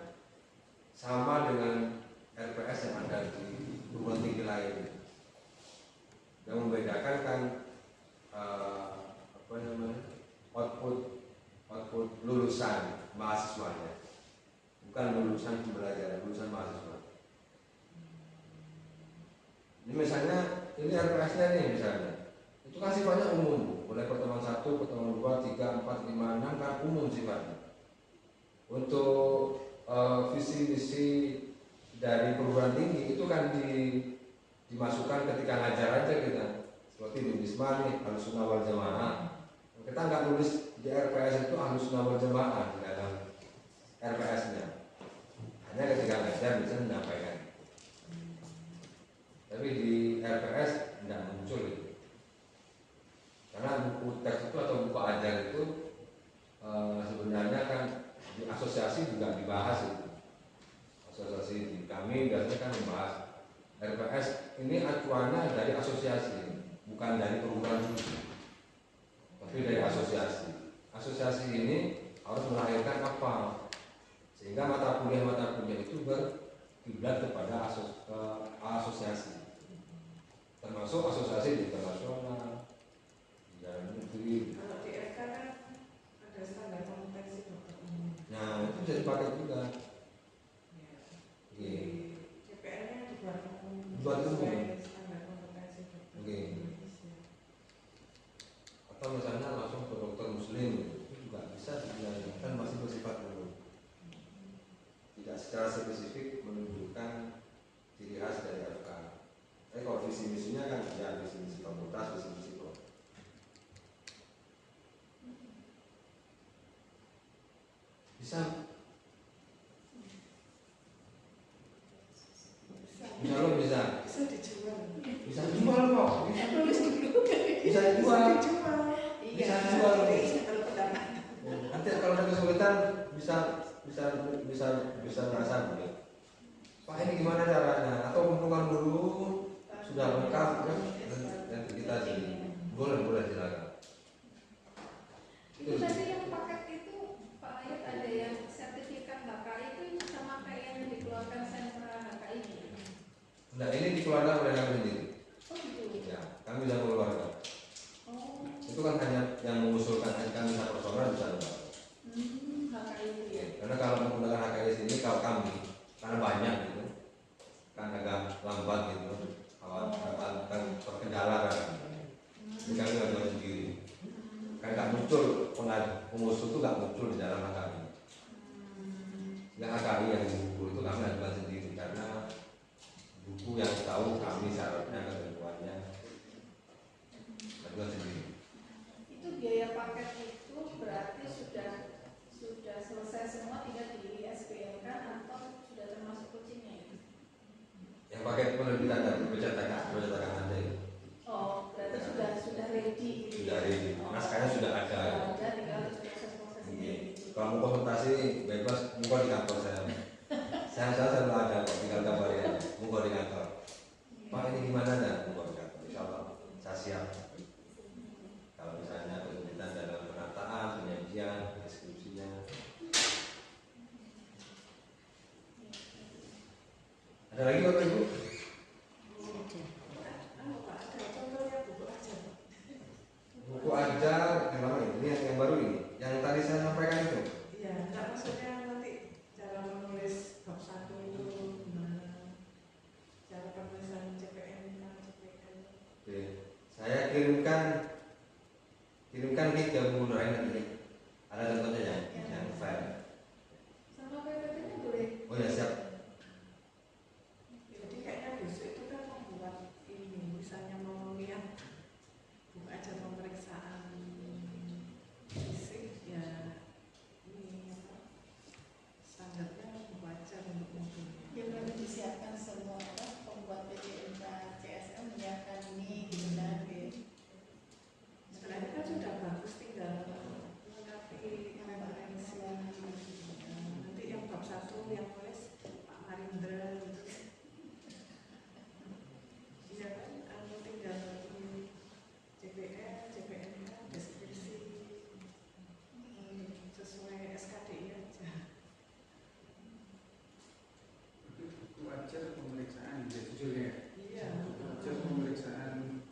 sama dengan RPS yang ada di perguruan tinggi lain. Yang membedakan kan output lulusan mahasiswanya, bukan lulusan pembelajaran, lulusan mahasiswa. Ini misalnya, ini RPS-nya nih misalnya, itu kan sifatnya umum, mulai pertemuan 1, pertemuan 2, 3, 4, 5, 6 kan umum sifatnya. Untuk visi misi dari perguruan tinggi itu kan dimasukkan ketika ngajar aja kita, seperti di Wisma nih, Ahlussunnah wal Jamaah. Kita nggak tulis di RPS itu Ahlussunnah wal Jamaah di dalam RPS-nya. Hanya ketika ngajar bisa menyampaikan. Tapi di RPS tidak muncul itu. Karena buku teks itu atau buku ajar itu sebenarnya kan di asosiasi juga dibahas itu. Asosiasi di kami biasanya kan membahas RPS ini acuannya dari asosiasi, bukan dari perguruan tinggi, tapi dari asosiasi. Asosiasi ini harus melahirkan apa? Sehingga mata kuliah itu berkiblat kepada asosiasi. Termasuk asosiasi internasional, di dalam negeri. Kalau di FK kan ada standar kompetensi dokter umum. Nah, itu bisa dipakai juga. Ya. Oke. CPN-nya dibuat umum. Dibuat umum. Sesuai standar kompetensi dokter Oke. Indonesia. Atau misalnya langsung ke dokter muslim itu juga bisa sebenarnya, kan masih bersifat umum. Tidak secara spesifik menunjukkan ciri khas dari FK. Tapi kalau visi misinya kan ya visi misi fakultas, visi misi pro. Bisa lo bisa dijual. bisa jual kok, bisa Tulis dulu. bisa dijual. Iya. Bisa jual. Kalau pertama. Nanti kalau ada kesulitan bisa merasa gitu. Pak ini gimana caranya? Atau kumpulkan dulu sudah lengkap kan? Nanti kita sini boleh silakan. Itu tadi yang paket itu Pak Ayat ada yang sertifikat HKI itu sama kayak yang dikeluarkan sentra HKI ini. Nah ini dikeluarkan oleh kami sendiri. Oh gitu. Ya, kami yang mengeluarkan. Oh. Itu kan hanya yang mengusulkan kami bisa personal bisa enggak. HKI itu ya. Karena kalau menggunakan HKI sini kalau kami karena banyak gitu, kan agak lambat gitu, kan terkendala kan. Jadi kami nggak jual sendiri. Kan nggak muncul pengusul itu nggak muncul di dalam HKI. Nggak HKI yang di buku itu kami lakukan sendiri karena buku yang tahu kami syaratnya ketentuannya lakukan sendiri. Itu biaya paket itu berarti sudah selesai semua, tidak di SPM kan atau sudah termasuk kucingnya itu? Yang pakai penerbitan dan pencetakan ada itu. Oh berarti sudah ready operasi bebas, monggo di kantor saya. Saya selalu ada kok, tinggal kabari aja. Monggo di kantor. Pak ini gimana dah? Monggo di kantor. Insyaallah saya siap. Kalau misalnya kesulitan dalam penataan, penyajian, deskripsinya. Ada lagi Bapak Ibu? Buku ajar yang lama ini, yang baru ini, yang tadi saya sampaikan itu. Iya, enggak maksudnya nanti cara menulis bab 1 itu gimana? Cara penulisan CPN, CPN. Oke, saya kirimkan link ke buku lain nanti. Ada contohnya ya, yang file. Sama PPT-nya boleh. Oh ya siap. Jadi kayaknya besok itu kan membuat ini, misalnya mau lihat buku ajar pemeriksaan fisik, ya ini apa? Standarnya buku ajar untuk mobilnya. Ya berarti disiapkan semua apa pembuat PPMK CSM menyiapkan ini gitu kan. Setelah ini kan sudah bagus, tinggal melengkapi referensi. Nanti yang bab 1 yang nulis Pak Marindra gitu. Iya kan, tinggal CPN, CPNK, deskripsi sesuai SKDI aja. Buku ajar pemeriksaan, ya judulnya. Iya. Buku ajar pemeriksaan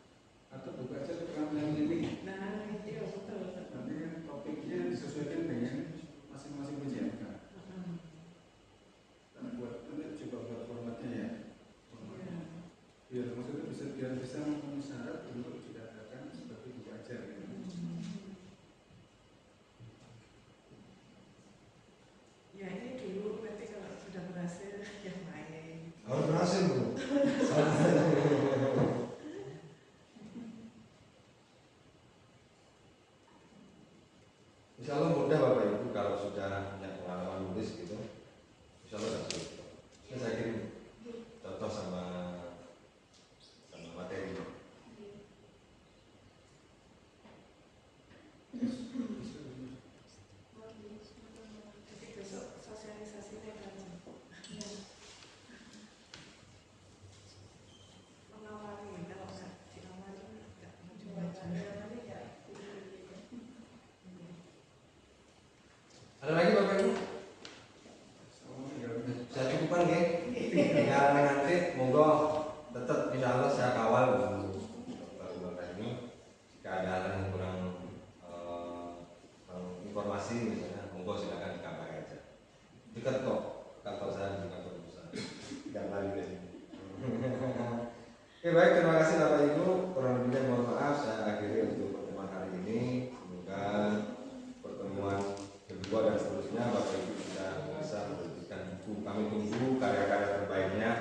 atau buku ajar pengambilan ini. Nah, iya betul. Nanti kan topiknya disesuaikan dengan masing-masing PJMK. Dan buat nanti coba buat formatnya ya. Biar maksudnya bisa memenuhi syarat untuk dikatakan sebagai buku ajar. Gitu. Ya ini dulu nanti kalau sudah berhasil yang main. Harus berhasil Bu. Insya Allah mudah Bapak Ibu kalau sudah punya pengalaman nulis gitu. Insya Allah sudah. Saya kirim contoh sama materi. Jadi besok sosialisasinya kan mengawali, kalau nggak diawali nggak maju-maju. Ada lagi Bapak Ibu? Saya cukupkan ya. Tinggal nanti monggo tetap insya Allah saya kawal Bapak ini. Jika ada hal yang kurang informasi misalnya, monggo silakan dikabari aja. Dekat kok kantor saya di kantor pusat. Tidak lagi ke sini. Oke baik, terima kasih Bapak Ibu. Kurang lebihnya mohon maaf, saya akhiri untuk pertemuan hari ini. Semoga pertemuan kedua dan seterusnya Bapak Ibu bisa menerbitkan buku. Kami tunggu karya-karya terbaiknya.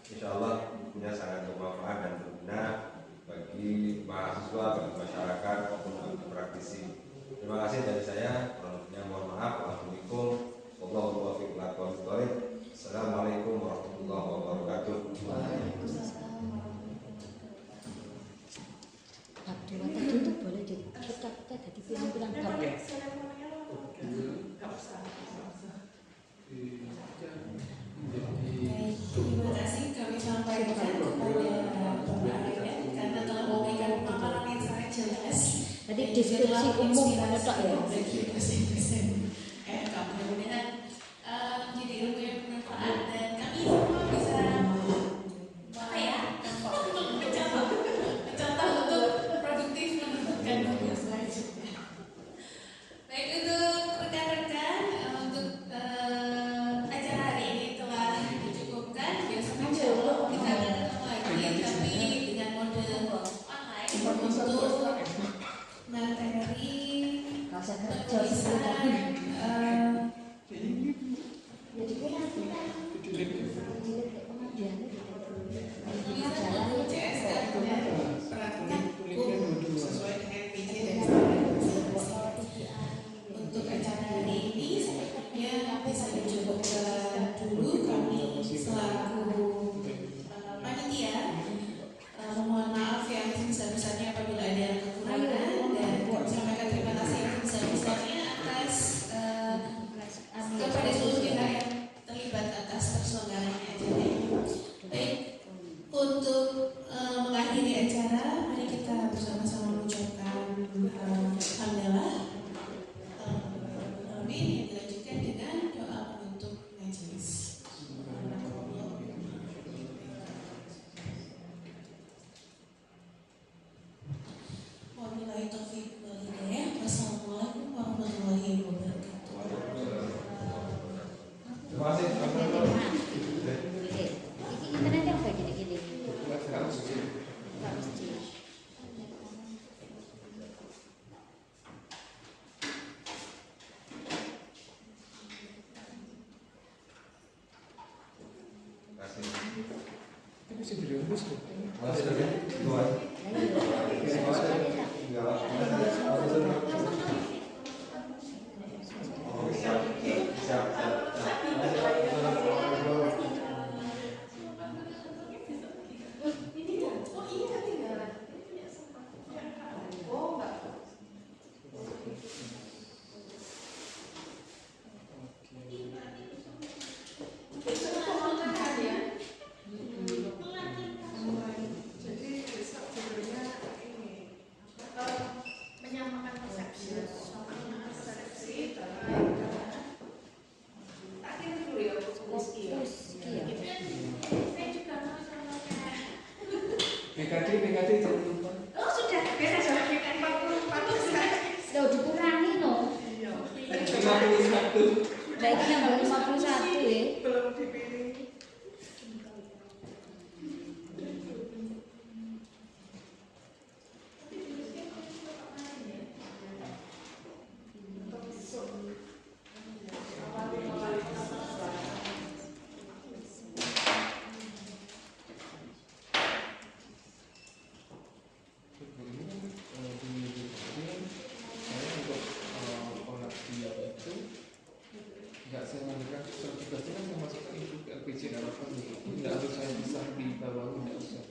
Insya Allah bukunya sangat bermanfaat dan berguna bagi mahasiswa, bagi masyarakat maupun bagi praktisi. Terima kasih dari saya. Kurang lebihnya mohon maaf. Wassalamualaikum warahmatullahi wabarakatuh. Assalamualaikum warahmatullahi wabarakatuh. Bab 2 tadi itu boleh dipecah-pecah jadi bilang-bilang bab. Pakai seremonial nggak usah. Baik, terima kasih kami sampaikan kepada Bapak Arya karena telah memberikan pemaparan yang sangat jelas. Jadi diskusi umum menetok ya. Dosen-dosen mudah-mudahan menjadi ilmu yang bermanfaat dan kami semua bisa apa ya mencontoh untuk produktif menentukan tugas selanjutnya. Baik, untuk rekan-rekan untuk acara hari ini telah dicukupkan. Besok insya Allah kita akan ketemu lagi tapi dengan mode online untuk materi Rasa kerja penulisan jadi kita penulisan CS dan praktikum sesuai dengan PJ dan untuk acara hari ini sepertinya bisa dicukupkan dulu. Kami selaku panitia mohon maaf yang sebesar-besarnya apabila ada kekurangan dan sampaikan terima kasih yang sebesar-besarnya atas wabillahi taufiq wal hidayah. Wassalamualaikum warahmatullahi wabarakatuh. Terima kasih. Ini internetnya apa gini-gini? Harus Harus di Itu bisa dirembus tuh. Jadi besok judulnya ini menyamakan persepsi terkait tak kira dulu ya fokus ya. Saya juga mau sama PKD jangan lupa. oh sudah beda sudah kan 44 saya Loh dikurangi no. iya 51. Nah ini nambah 51 ya. belum dipilih. Untuk besok. Di saya untuk kolektif itu nggak saya mandikan tugasnya kan saya masukkan itu ke LPG harapan gitu. Nggak harus saya bisa di bawah, nggak usah.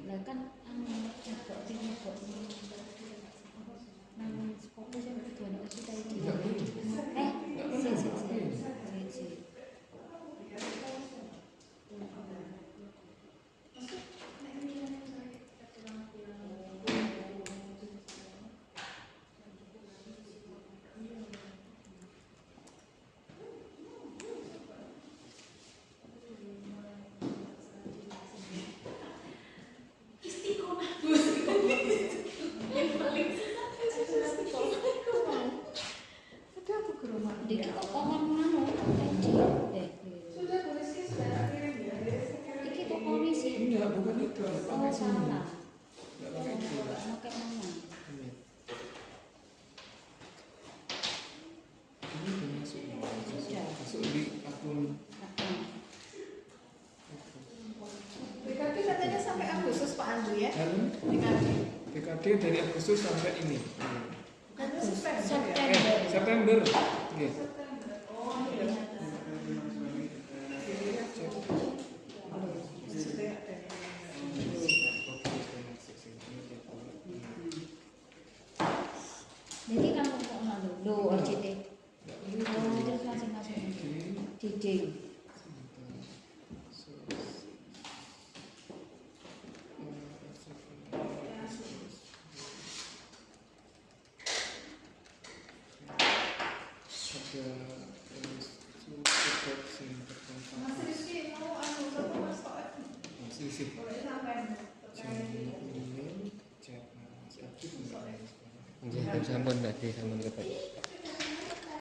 Lah kan nyebok nang fokus yang tujuan itu kita ini. Si. istiqomah. Ada apa ke rumah? Diki kok kongan ngono kaji. Sudah Bu Rizky sudah tak kirim ya. Iki kok koni sih. Enggak, bukan itu. Nggak Oh pakai sini. salah. Nggak pakai itu. Pakai mana? Ini. Ini udah masuk di akun. PKD katanya sampai Agustus Pak Andri ya. Halo? PKD dari Agustus sampai ini. Karena September ya. September. September. Oke. September. Oh iya. Sudah ada. Jadi kamu kok ngono lho RCT. Oh terus masing-masing. Diding. Mas Rizky mau anu satu Mas Toet. Sisi. Boleh sampai terkait Email, chat, Mas Aktif, Nggih, sampun tadi sampun kepek.